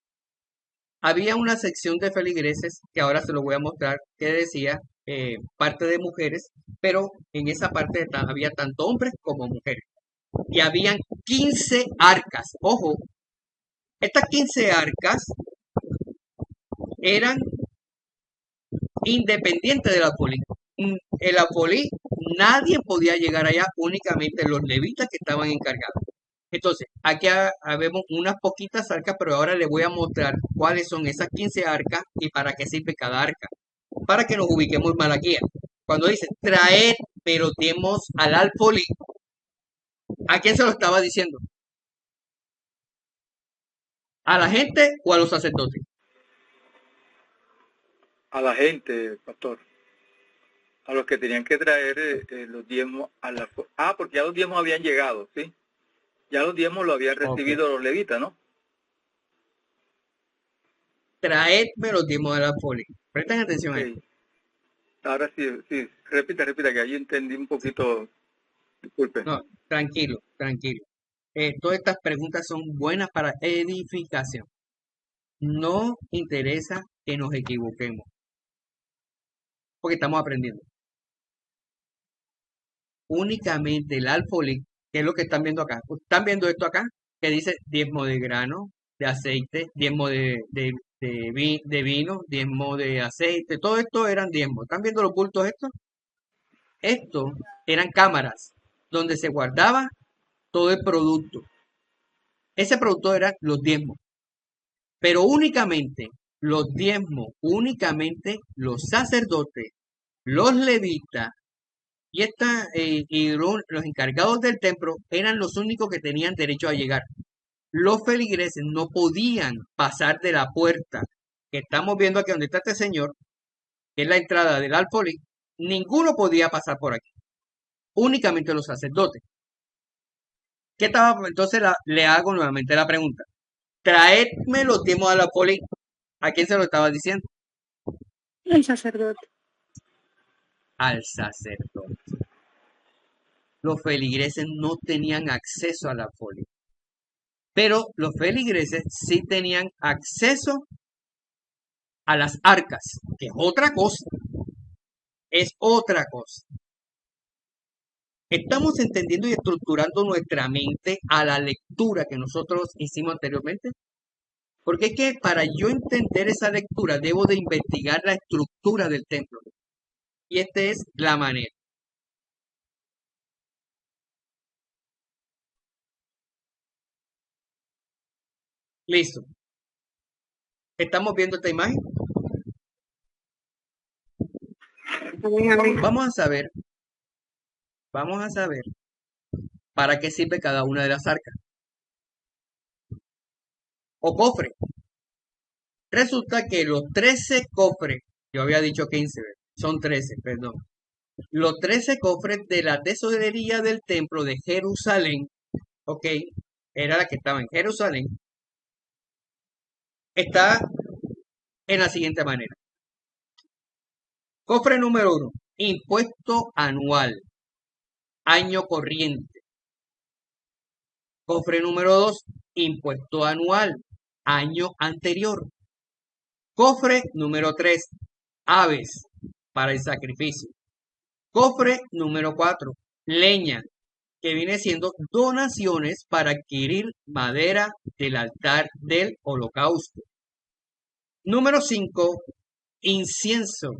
Había una sección de feligreses que ahora se lo voy a mostrar que decía parte de mujeres, pero en esa parte había tanto hombres como mujeres. Y habían 15 arcas. Ojo, estas 15 arcas eran independientes del alfolí. El alfolí, nadie podía llegar allá, únicamente los levitas que estaban encargados. Entonces, aquí vemos unas poquitas arcas, pero ahora les voy a mostrar cuáles son esas 15 arcas y para qué sirve cada arca. Para que nos ubiquemos en Malaquías. Cuando dice, traed, pero diezmos al alfolí, ¿a quién se lo estaba diciendo? ¿A la gente o a los sacerdotes? A la gente, pastor. A los que tenían que traer los diezmos a la... porque ya los diezmos habían llegado, ¿sí? Ya los diezmos lo habían recibido los levitas, ¿no? Traedme los diezmos al alfolí. Presten atención a esto. Ahora sí, repita, que ahí entendí un poquito. Disculpe. No, tranquilo. Todas estas preguntas son buenas para edificación. No interesa que nos equivoquemos, porque estamos aprendiendo. Únicamente el alfolí, que es lo que están viendo acá. ¿Están viendo esto acá? Que dice diezmo de grano, de aceite, diezmo de vino, diezmo de aceite. Todo esto eran diezmos. ¿Están viendo los bultos estos? Estos eran cámaras donde se guardaba todo el producto. Ese producto eran los diezmos. Pero únicamente los diezmos, únicamente los sacerdotes, los levitas Los encargados del templo eran los únicos que tenían derecho a llegar. Los feligreses no podían pasar de la puerta que estamos viendo aquí donde está este señor, que es la entrada del alfolí. Ninguno podía pasar por aquí, únicamente los sacerdotes. Entonces le hago nuevamente la pregunta. Traedme los diezmos al alfolí. ¿A quién se lo estaba diciendo? El sacerdote. Al sacerdote. Los feligreses no tenían acceso al alfolí. Pero los feligreses sí tenían acceso a las arcas, que es otra cosa. Es otra cosa. ¿Estamos entendiendo y estructurando nuestra mente a la lectura que nosotros hicimos anteriormente? Porque es que para yo entender esa lectura debo de investigar la estructura del templo. Y esta es la manera. Listo. ¿Estamos viendo esta imagen? Vamos a saber para qué sirve cada una de las arcas. O cofre. Resulta que los 13 cofres, yo había dicho 15, son 13, perdón. Los 13 cofres de la tesorería del templo de Jerusalén, ok, era la que estaba en Jerusalén, está en la siguiente manera. Cofre número 1, impuesto anual, año corriente. Cofre número 2, impuesto anual, año anterior. Cofre número 3, aves para el sacrificio. Cofre número 4, leña, que viene siendo donaciones para adquirir madera del altar del holocausto. Número 5, incienso.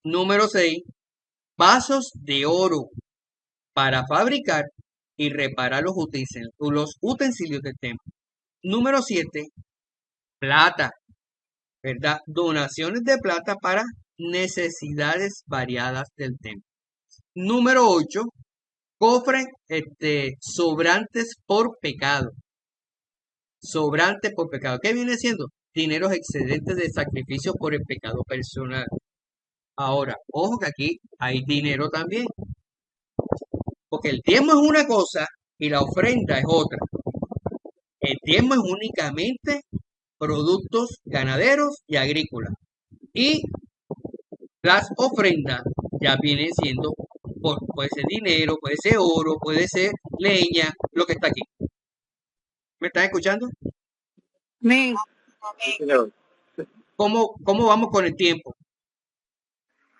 Número 6, vasos de oro para fabricar y reparar los utensilios del templo. Número 7, plata, ¿verdad? Donaciones de plata para necesidades variadas del templo. Número 8, cofre sobrantes por pecado. Sobrantes por pecado. ¿Qué viene siendo? Dineros excedentes de sacrificio por el pecado personal. Ahora, ojo que aquí hay dinero también. Porque el diezmo es una cosa y la ofrenda es otra. El diezmo es únicamente productos ganaderos y agrícolas. Y las ofrendas ya vienen siendo, puede ser dinero, puede ser oro, puede ser leña, lo que está aquí. ¿Me están escuchando? Amén. ¿Cómo vamos con el tiempo?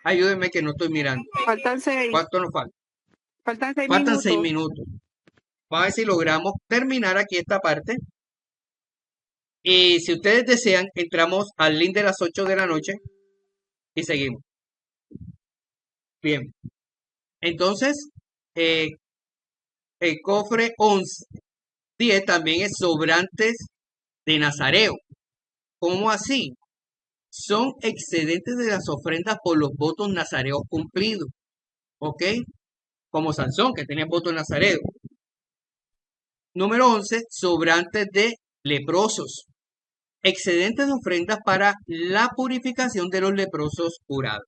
Ayúdenme que no estoy mirando. Faltan 6. ¿Cuánto nos falta? Faltan 6 Faltan minutos. 6 minutos. Vamos a ver si logramos terminar aquí esta parte. Y si ustedes desean, entramos al link de las 8 de la noche y seguimos. Bien. Entonces, el cofre 10 también es sobrantes de Nazareo. ¿Cómo así? Son excedentes de las ofrendas por los votos nazareos cumplidos. ¿Ok? Como Sansón, que tenía votos nazareos. Número 11, sobrantes de leprosos. Excedentes de ofrendas para la purificación de los leprosos curados.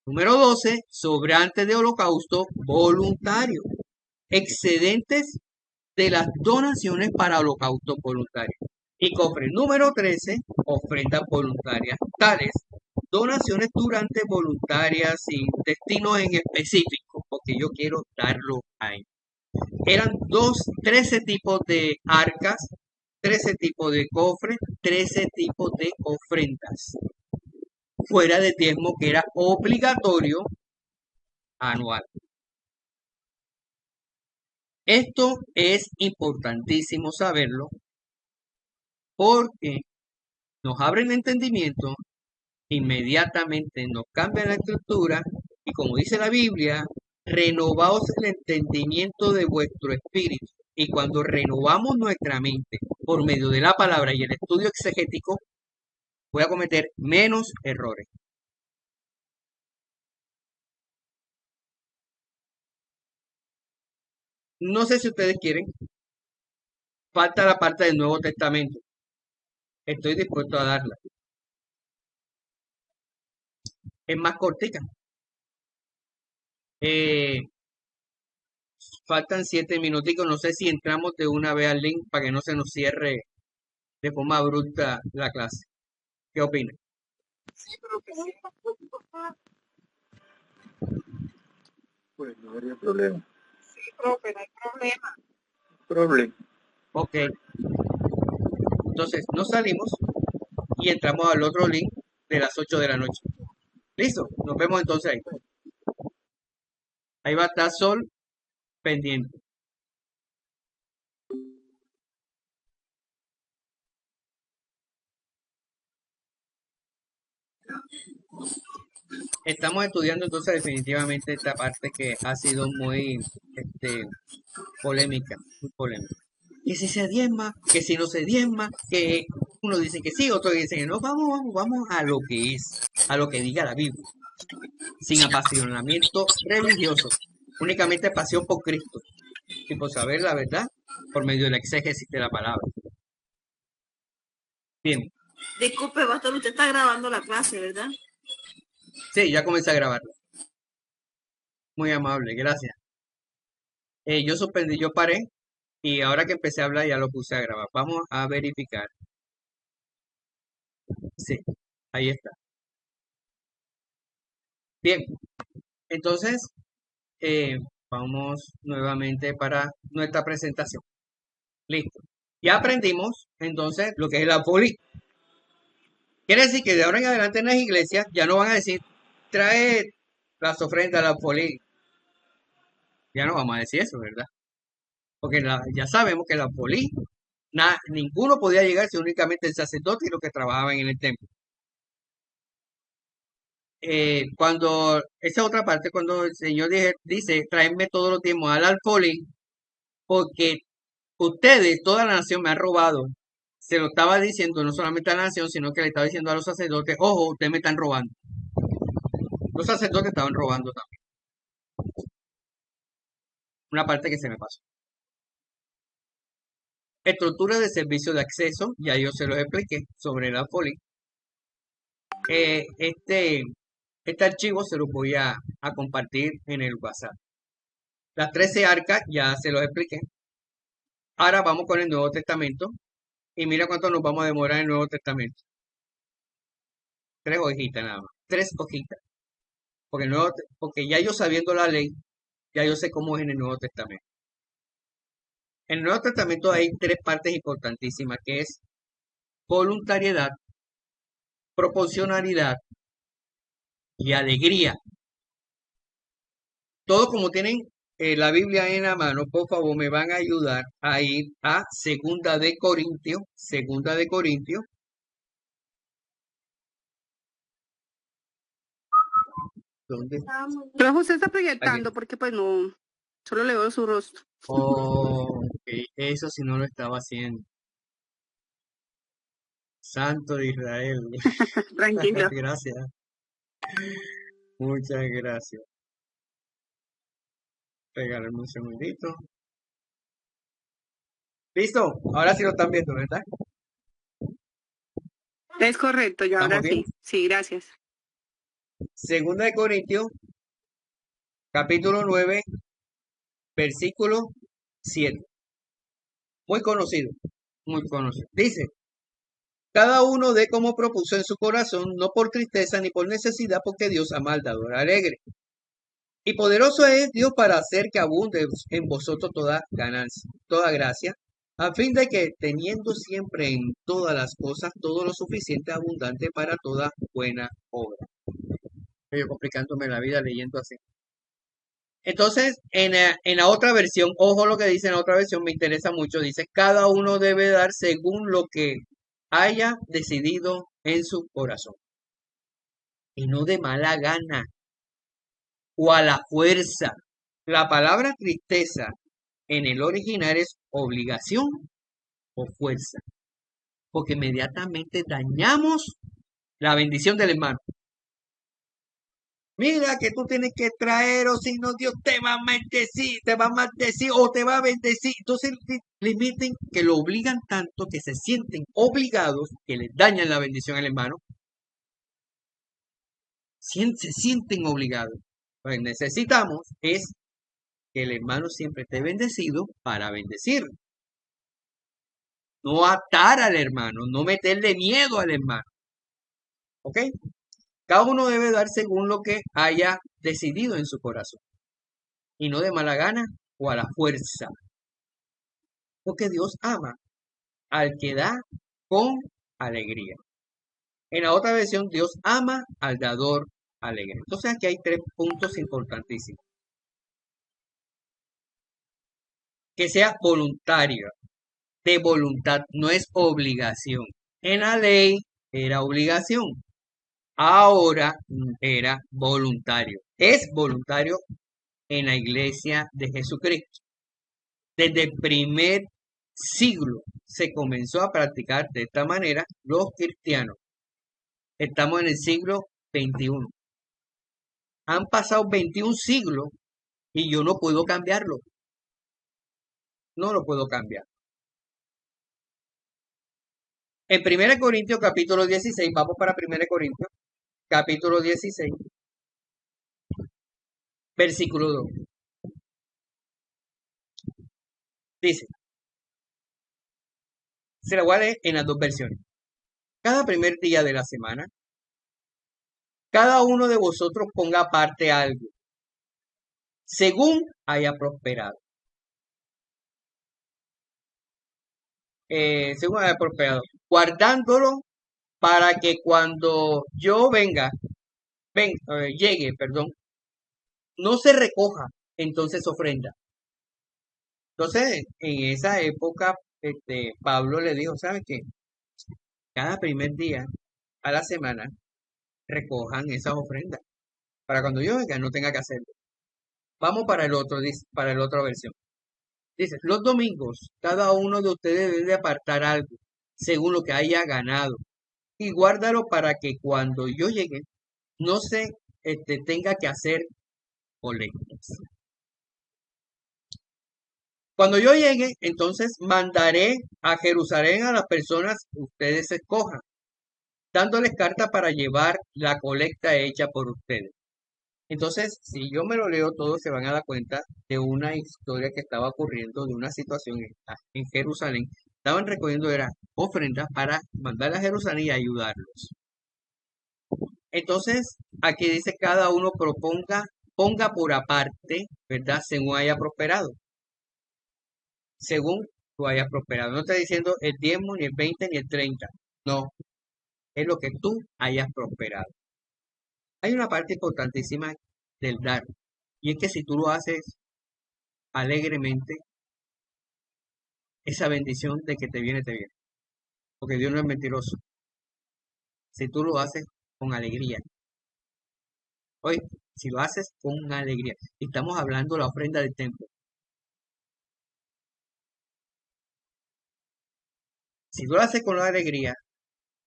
Número 12, sobrantes de holocausto voluntario. Excedentes de las donaciones para holocausto voluntario. Y cofre número 13, ofrendas voluntarias tales. Donaciones durante voluntarias sin destino en específico, porque yo quiero darlo ahí. Eran 13 tipos de arcas, 13 tipos de cofres, 13 tipos de ofrendas. Fuera de diezmo que era obligatorio anual. Esto es importantísimo saberlo porque nos abre el entendimiento, inmediatamente nos cambia la estructura y como dice la Biblia, renovaos el entendimiento de vuestro espíritu. Y cuando renovamos nuestra mente por medio de la palabra y el estudio exegético, voy a cometer menos errores. No sé si ustedes quieren. Falta la parte del Nuevo Testamento. Estoy dispuesto a darla. Es más cortica. Eh, Faltan 7 minuticos. No sé si entramos de una vez al link para que no se nos cierre de forma abrupta la clase. ¿Qué opinan? Sí, creo que sí. Pues no habría problema. Sí, profe, no hay problema. Problema. Ok. Entonces nos salimos y entramos al otro link de las 8 de la noche. ¿Listo? Nos vemos entonces ahí. Ahí va a estar Sol pendiente. Estamos estudiando entonces definitivamente esta parte que ha sido muy polémica, muy polémica. Que si se diezma, que si no se diezma, que uno dice que sí, otro dice que no. Vamos a lo que es, a lo que diga la Biblia. Sin apasionamiento religioso, únicamente pasión por Cristo y por saber la verdad por medio de la exégesis de la palabra. Bien, Disculpe, pastor, usted está grabando la clase, ¿verdad? sí, ya comencé a grabarlo. Muy amable, gracias. Yo suspendí, yo paré y ahora que empecé a hablar ya lo puse a grabar. Vamos a verificar. Sí, ahí está. Bien, entonces vamos nuevamente para nuestra presentación. Listo. Ya aprendimos entonces lo que es la poli. Quiere decir que de ahora en adelante en las iglesias ya no van a decir trae las ofrendas a la poli. Ya no vamos a decir eso, ¿verdad? Porque ya sabemos que la poli, ninguno podía llegar si únicamente el sacerdote y los que trabajaban en el templo. Esa otra parte, cuando el Señor dice, tráeme todos los diezmos al alfolí, porque ustedes, toda la nación me han robado. Se lo estaba diciendo no solamente a la nación, sino que le estaba diciendo a los sacerdotes, ojo, ustedes me están robando. Los sacerdotes estaban robando también. Una parte que se me pasó. Estructura de servicio de acceso, ya yo se los expliqué sobre la poli. Este archivo se lo voy a compartir en el WhatsApp. Las 13 arcas ya se los expliqué. Ahora vamos con el Nuevo Testamento. Y mira cuánto nos vamos a demorar en el Nuevo Testamento. 3 hojitas nada más. 3 hojitas. Porque ya yo sabiendo la ley, ya yo sé cómo es en el Nuevo Testamento. En el Nuevo Testamento hay 3 partes importantísimas, que es voluntariedad, proporcionalidad y alegría. Todos como tienen la Biblia en la mano, por favor me van a ayudar a ir a Segunda de Corintios. ¿Dónde? Pero usted está Aquí. proyectando porque pues no, solo le veo su rostro. Ok, eso sí no lo estaba haciendo. Santo de Israel. Tranquilo. Gracias. Muchas gracias. Regálame un segundito. ¿Listo? Ahora sí lo están viendo, ¿verdad? Es correcto, yo ahora ¿Estamos bien? sí. Sí, gracias. Segunda de Corintios, capítulo 9, versículo 7. Muy conocido, muy conocido. Dice, cada uno dé como propuso en su corazón, no por tristeza ni por necesidad, porque Dios ama al dador alegre. Y poderoso es Dios para hacer que abunde en vosotros toda ganancia, toda gracia, a fin de que teniendo siempre en todas las cosas todo lo suficiente abundante para toda buena obra. Estoy complicándome la vida leyendo así. Entonces, en la otra versión, ojo lo que dice en la otra versión, me interesa mucho, dice, cada uno debe dar según lo que haya decidido en su corazón. Y no de mala gana o a la fuerza. La palabra tristeza en el original es obligación o fuerza, porque inmediatamente dañamos la bendición del hermano. Mira que tú tienes que traer, o si no, Dios te va a maldecir o te va a bendecir. Entonces limiten que lo obligan tanto que se sienten obligados, que les dañan la bendición al hermano. Se sienten obligados. Lo que necesitamos es que el hermano siempre esté bendecido para bendecir. No atar al hermano, no meterle miedo al hermano. ¿Ok? Cada uno debe dar según lo que haya decidido en su corazón. Y no de mala gana o a la fuerza. Porque Dios ama al que da con alegría. En la otra versión, Dios ama al dador alegre. Entonces aquí hay 3 puntos importantísimos. Que sea voluntario, de voluntad, no es obligación. En la ley era obligación, ahora era voluntario. Es voluntario en la iglesia de Jesucristo. Desde el primer siglo se comenzó a practicar de esta manera los cristianos. Estamos en el siglo XXI. Han pasado 21 siglos y yo no puedo cambiarlo. No lo puedo cambiar. En 1 Corintios capítulo 16, vamos para 1 Corintios capítulo 16, versículo 2. Dice, se la voy a leer en las 2 versiones. Cada primer día de la semana, cada uno de vosotros ponga aparte algo, según haya prosperado. Según haya prosperado, guardándolo para que cuando yo llegue, no se recoja entonces ofrenda. Entonces, en esa época, Pablo le dijo, ¿sabes qué? Cada primer día a la semana recojan esas ofrendas para cuando yo venga no tenga que hacerlo. Vamos para el otro, dice, para la otra versión. Dice, los domingos, cada uno de ustedes debe apartar algo según lo que haya ganado y guárdalo para que cuando yo llegue no se tenga que hacer colectas. Cuando yo llegue, entonces mandaré a Jerusalén a las personas que ustedes escojan, dándoles carta para llevar la colecta hecha por ustedes. Entonces, si yo me lo leo todo, se van a dar cuenta de una historia que estaba ocurriendo, de una situación en Jerusalén. Estaban recogiendo ofrendas para mandar a Jerusalén y ayudarlos. Entonces, aquí dice cada uno ponga por aparte, ¿verdad? Según haya prosperado. Según tú hayas prosperado. No está diciendo el 10, ni el 20, ni el 30. No, es lo que tú hayas prosperado. Hay una parte importantísima del dar. Y es que si tú lo haces alegremente, esa bendición de que te viene, te viene. Porque Dios no es mentiroso. Si tú lo haces con alegría. Hoy, si lo haces con alegría. Estamos hablando de la ofrenda del templo. Si tú lo haces con alegría,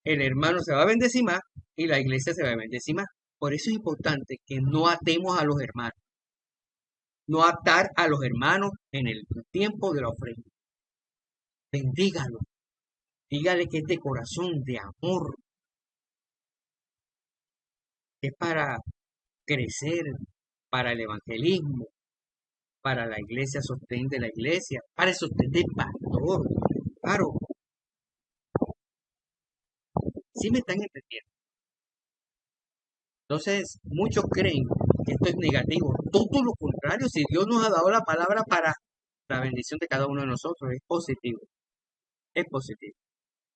el hermano se va a bendecir más y la iglesia se va a bendecir más. Por eso es importante que no atemos a los hermanos. No atar a los hermanos en el tiempo de la ofrenda. Bendígalo. Dígale que es de corazón, de amor. Es para crecer, para el evangelismo, para la iglesia, sostén de la iglesia, para el sostén del pastor. Claro. ¿Sí me están entendiendo? Entonces, muchos creen que esto es negativo. Todo lo contrario, si Dios nos ha dado la palabra para la bendición de cada uno de nosotros, es positivo. Es positivo.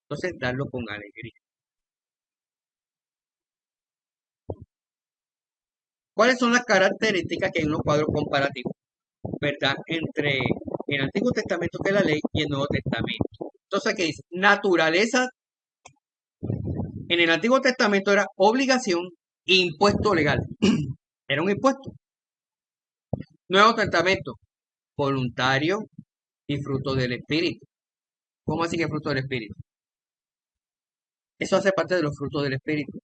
Entonces, darlo con alegría. ¿Cuáles son las características que hay en los cuadros comparativos? ¿Verdad? Entre el Antiguo Testamento, que es la ley, y el Nuevo Testamento. Entonces, ¿qué dice? Naturaleza. En el Antiguo Testamento era obligación e impuesto legal. Era un impuesto. Nuevo Testamento, voluntario y fruto del Espíritu. ¿Cómo así que fruto del Espíritu? Eso hace parte de los frutos del Espíritu.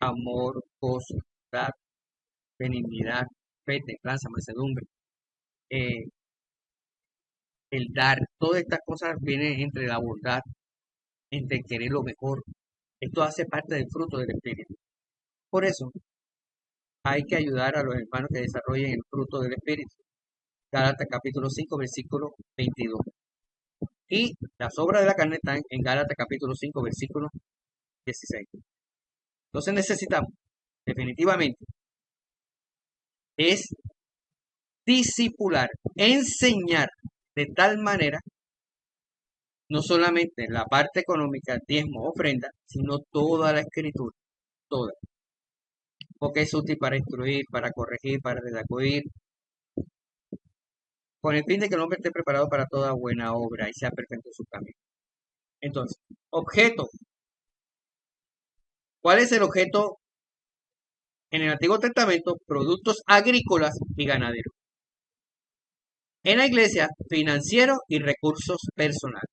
Amor, gozo, paz, benignidad, fe, templanza, mansedumbre, eh, el dar, todas estas cosas vienen entre la bondad, entre el querer lo mejor. Esto hace parte del fruto del Espíritu. Por eso hay que ayudar a los hermanos que desarrollen el fruto del Espíritu. Gálatas capítulo 5, versículo 22. Y las obras de la carne están en Gálatas capítulo 5, versículo 16. Entonces necesitamos, definitivamente, es discipular, enseñar de tal manera, no solamente la parte económica, diezmo, ofrenda, sino toda la escritura, toda. Porque es útil para instruir, para corregir, para redarguir, con el fin de que el hombre esté preparado para toda buena obra y sea perfecto en su camino. Entonces, objeto. ¿Cuál es el objeto en el Antiguo Testamento? Productos agrícolas y ganaderos. En la iglesia, financiero y recursos personales.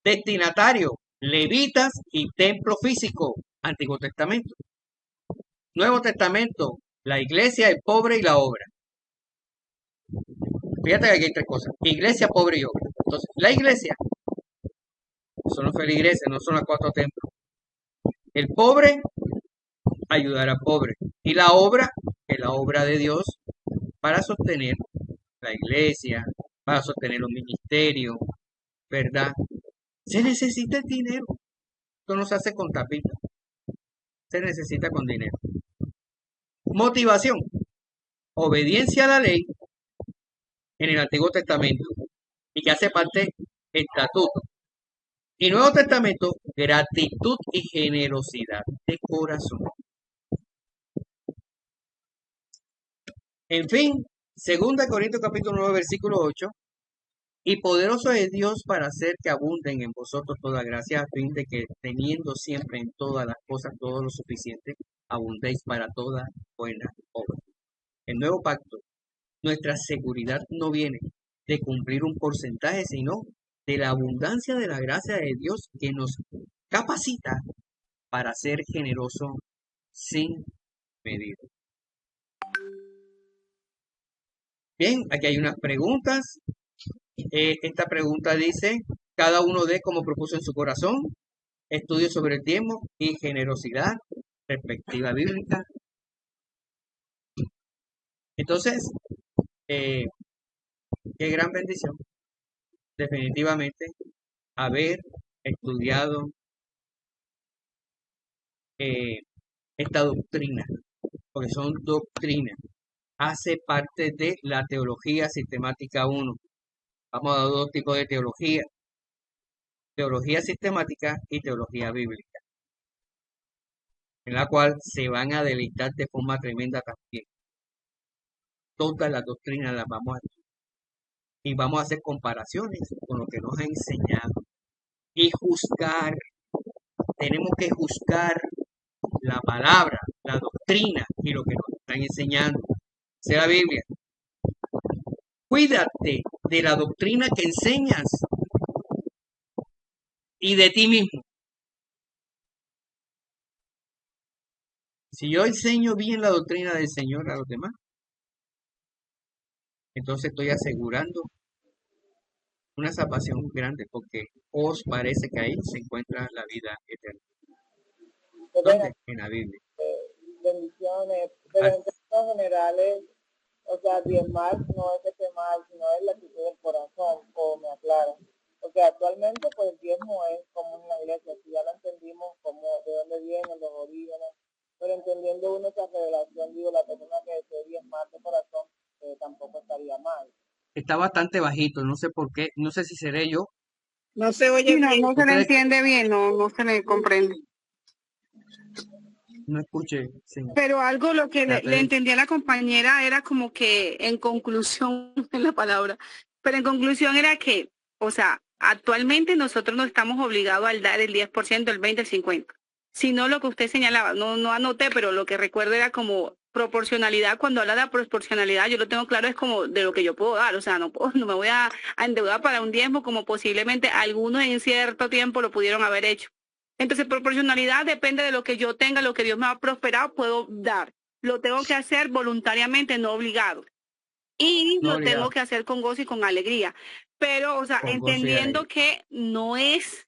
Destinatario, levitas y templo físico. Antiguo Testamento. Nuevo Testamento, la iglesia, el pobre y la obra. Fíjate que aquí hay tres cosas: iglesia, pobre y obra. Entonces, la iglesia son los feligreses, no son los 4 templos. El pobre, ayudar al pobre. Y la obra, es la obra de Dios para sostener la iglesia, para sostener los ministerios, ¿verdad? Se necesita el dinero. Esto no se hace con tapita. Se necesita con dinero. Motivación. Obediencia a la ley en el Antiguo Testamento y que hace parte estatuto. Y Nuevo Testamento, gratitud y generosidad de corazón. En fin, 2 Corintios capítulo 9, versículo 8. Y poderoso es Dios para hacer que abunden en vosotros toda gracia, a fin de que, teniendo siempre en todas las cosas todo lo suficiente, abundéis para toda buena obra. El nuevo pacto, nuestra seguridad no viene de cumplir un porcentaje, sino de la abundancia de la gracia de Dios que nos capacita para ser generoso sin medida. Bien, aquí hay unas preguntas. Esta pregunta dice: cada uno dé como propuso en su corazón, estudio sobre el tiempo y generosidad, perspectiva bíblica. Entonces, qué gran bendición, definitivamente, haber estudiado esta doctrina, porque son doctrinas, hace parte de la teología sistemática 1. Vamos a dar 2 tipos de teología: teología sistemática y teología bíblica, en la cual se van a deleitar de forma tremenda también. Todas las doctrinas las vamos a estudiar y vamos a hacer comparaciones con lo que nos ha enseñado y juzgar. Tenemos que juzgar la palabra, la doctrina y lo que nos están enseñando. Esa es la Biblia. Cuídate de la doctrina que enseñas y de ti mismo. Si yo enseño bien la doctrina del Señor a los demás, entonces estoy asegurando una salvación grande, porque os parece que ahí se encuentra la vida eterna. ¿Dónde? En la Biblia. Bendiciones, pero en términos generales, o sea, diezmar no es que esté mal, sino es la actitud del corazón, como me aclaran. Porque actualmente, pues, el diezmo es común en la iglesia, si ya lo entendimos, como de dónde vienen los orígenes, pero entendiendo uno esa revelación, digo, la persona que desee diezmar de corazón, tampoco estaría mal. Está bastante bajito, no sé por qué, no sé si seré yo. No se oye Sí, no, bien. no se le entiende bien, no se le comprende. No escuché, señor. Pero algo lo que le Trate de- entendí a la compañera era como que en conclusión, en la palabra, pero en conclusión era que, o sea, actualmente nosotros no estamos obligados al dar el 10%, el 20%, el 50%. Sino lo que usted señalaba, no anoté, pero lo que recuerdo era como proporcionalidad. Cuando habla de proporcionalidad, yo lo tengo claro, es como de lo que yo puedo dar. O sea, no me voy a endeudar para un diezmo como posiblemente algunos en cierto tiempo lo pudieron haber hecho. Entonces, proporcionalidad depende de lo que yo tenga, lo que Dios me ha prosperado, puedo dar. lo tengo que hacer voluntariamente, no obligado. Y No lo tengo obligado, que hacer con gozo y con alegría. Pero, o sea, con gozo y entendiendo alegría. que no es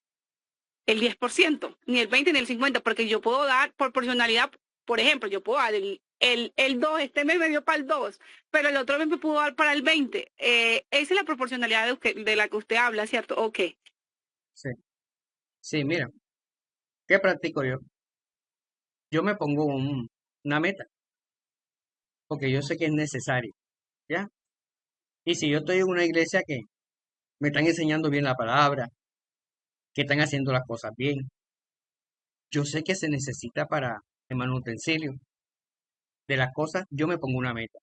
el 10%, ni el 20, ni el 50, porque yo puedo dar proporcionalidad. Por ejemplo, yo puedo dar el 2, este mes me dio para el 2, pero el otro mes me pudo dar para el 20. Esa es la proporcionalidad de la que usted habla, ¿cierto? Ok. Sí, sí, mira, ¿qué practico yo? Yo me pongo una meta, porque yo sé que es necesario, ¿ya? Y si yo estoy en una iglesia que me están enseñando bien la palabra, que están haciendo las cosas bien, yo sé que se necesita para el manutencio de las cosas, yo me pongo una meta.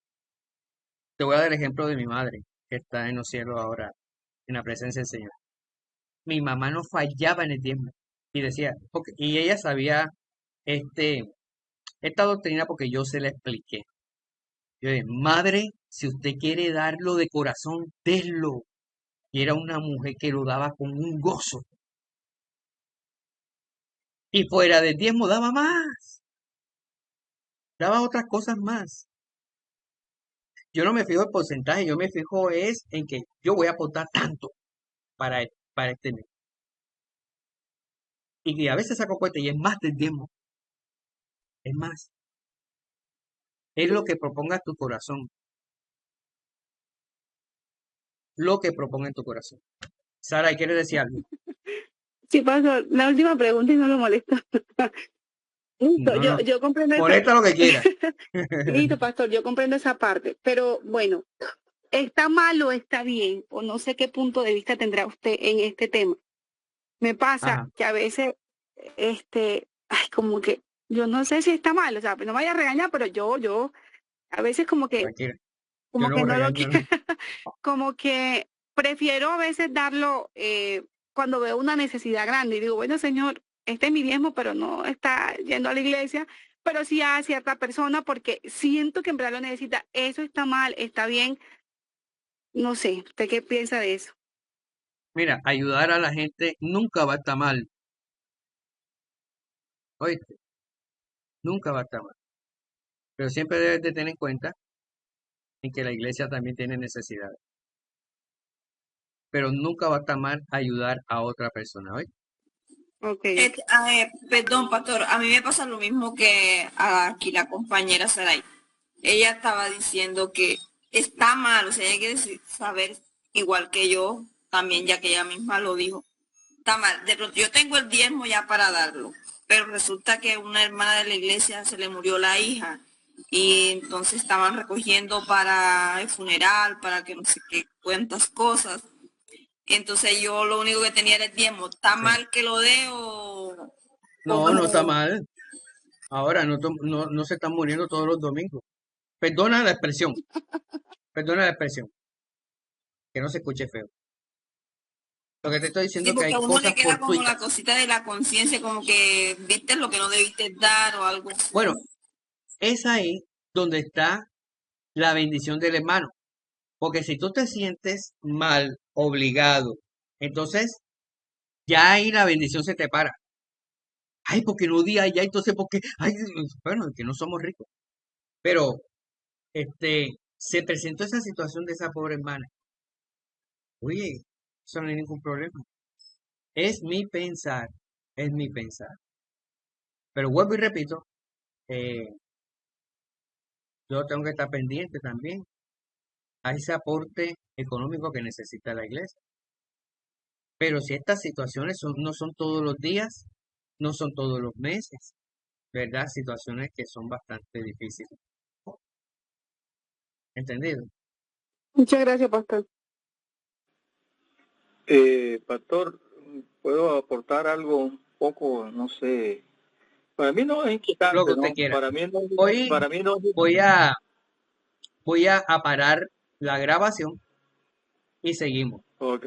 Te voy a dar el ejemplo de mi madre, que está en los cielos ahora, en la presencia del Señor. Mi mamá no fallaba en el diezmo. Y decía, y ella sabía este, esta doctrina porque yo se la expliqué. Yo dije, madre, si usted quiere darlo de corazón, délo. Y era una mujer que lo daba con un gozo. Y fuera del diezmo daba más, daba otras cosas más. Yo no me fijo en porcentaje, yo me fijo es en que yo voy a aportar tanto para este mes. Y a veces saco cuenta y es más del diezmo, es más. Es lo que proponga tu corazón, lo que proponga en tu corazón. Sara, ¿quieres decir algo? Sí, pastor, la última pregunta y no lo molesto. Listo, No, no, yo comprendo esa. molesta lo que quiera. Listo, pastor, yo comprendo esa parte. Pero bueno, ¿está mal o está bien? O no sé qué punto de vista tendrá usted en este tema. Me pasa Ajá, que a veces, ay, como que, yo no sé si está mal, o sea, no me vaya a regañar, pero a veces tranquila. Yo como no que voy a no lo regañar. quiero, como que prefiero a veces darlo cuando veo una necesidad grande y digo, bueno, señor, este es mi diezmo, pero no está yendo a la iglesia, pero sí a cierta persona porque siento que en verdad lo necesita. Eso está mal, está bien, no sé, ¿usted qué piensa de eso? Mira, ayudar a la gente nunca va a estar mal. Oíste, nunca va a estar mal. Pero siempre debes de tener en cuenta en que la iglesia también tiene necesidades. Pero nunca va a estar mal ayudar a otra persona. ¿Oíste? Ok. Perdón, pastor, a mí me pasa lo mismo que aquí la compañera Saray. Ella estaba diciendo que está mal, o sea, ella quiere saber, igual que yo, también, ya que ella misma lo dijo, está mal. De pronto, yo tengo el diezmo ya para darlo, pero resulta que una hermana de la iglesia se le murió la hija y entonces estaban recogiendo para el funeral, para que no sé qué, cuántas cosas. Entonces yo lo único que tenía era el diezmo. ¿Está Sí. mal que lo dé o No, no está cómo? mal. Ahora no se están muriendo todos los domingos. Perdona la expresión, perdona la expresión, que no se escuche feo. Lo que te estoy diciendo Sí, es que porque hay a uno le cosas queda como la fortuitas. cosita de la conciencia, como que viste lo que no debiste dar o algo así. Bueno, es ahí donde está la bendición del hermano. Porque si tú te sientes mal, obligado, entonces ya ahí la bendición se te para. Ay, porque no di allá, entonces porque, ay, bueno, que no somos ricos. Pero, se presentó esa situación de esa pobre hermana. Oye, eso no hay ningún problema. Es mi pensar, es mi pensar. Pero vuelvo y repito, eh, yo tengo que estar pendiente también a ese aporte económico que necesita la iglesia. Pero si estas situaciones no son todos los días, no son todos los meses, ¿verdad? Situaciones que son bastante difíciles. ¿Entendido? Muchas gracias, pastor. Pastor, ¿puedo aportar algo un poco, no sé? Para mí no es Lo que inquietante, usted ¿no? quiera. Para mí no, Hoy para mí no. voy a, voy a parar la grabación y seguimos. Ok.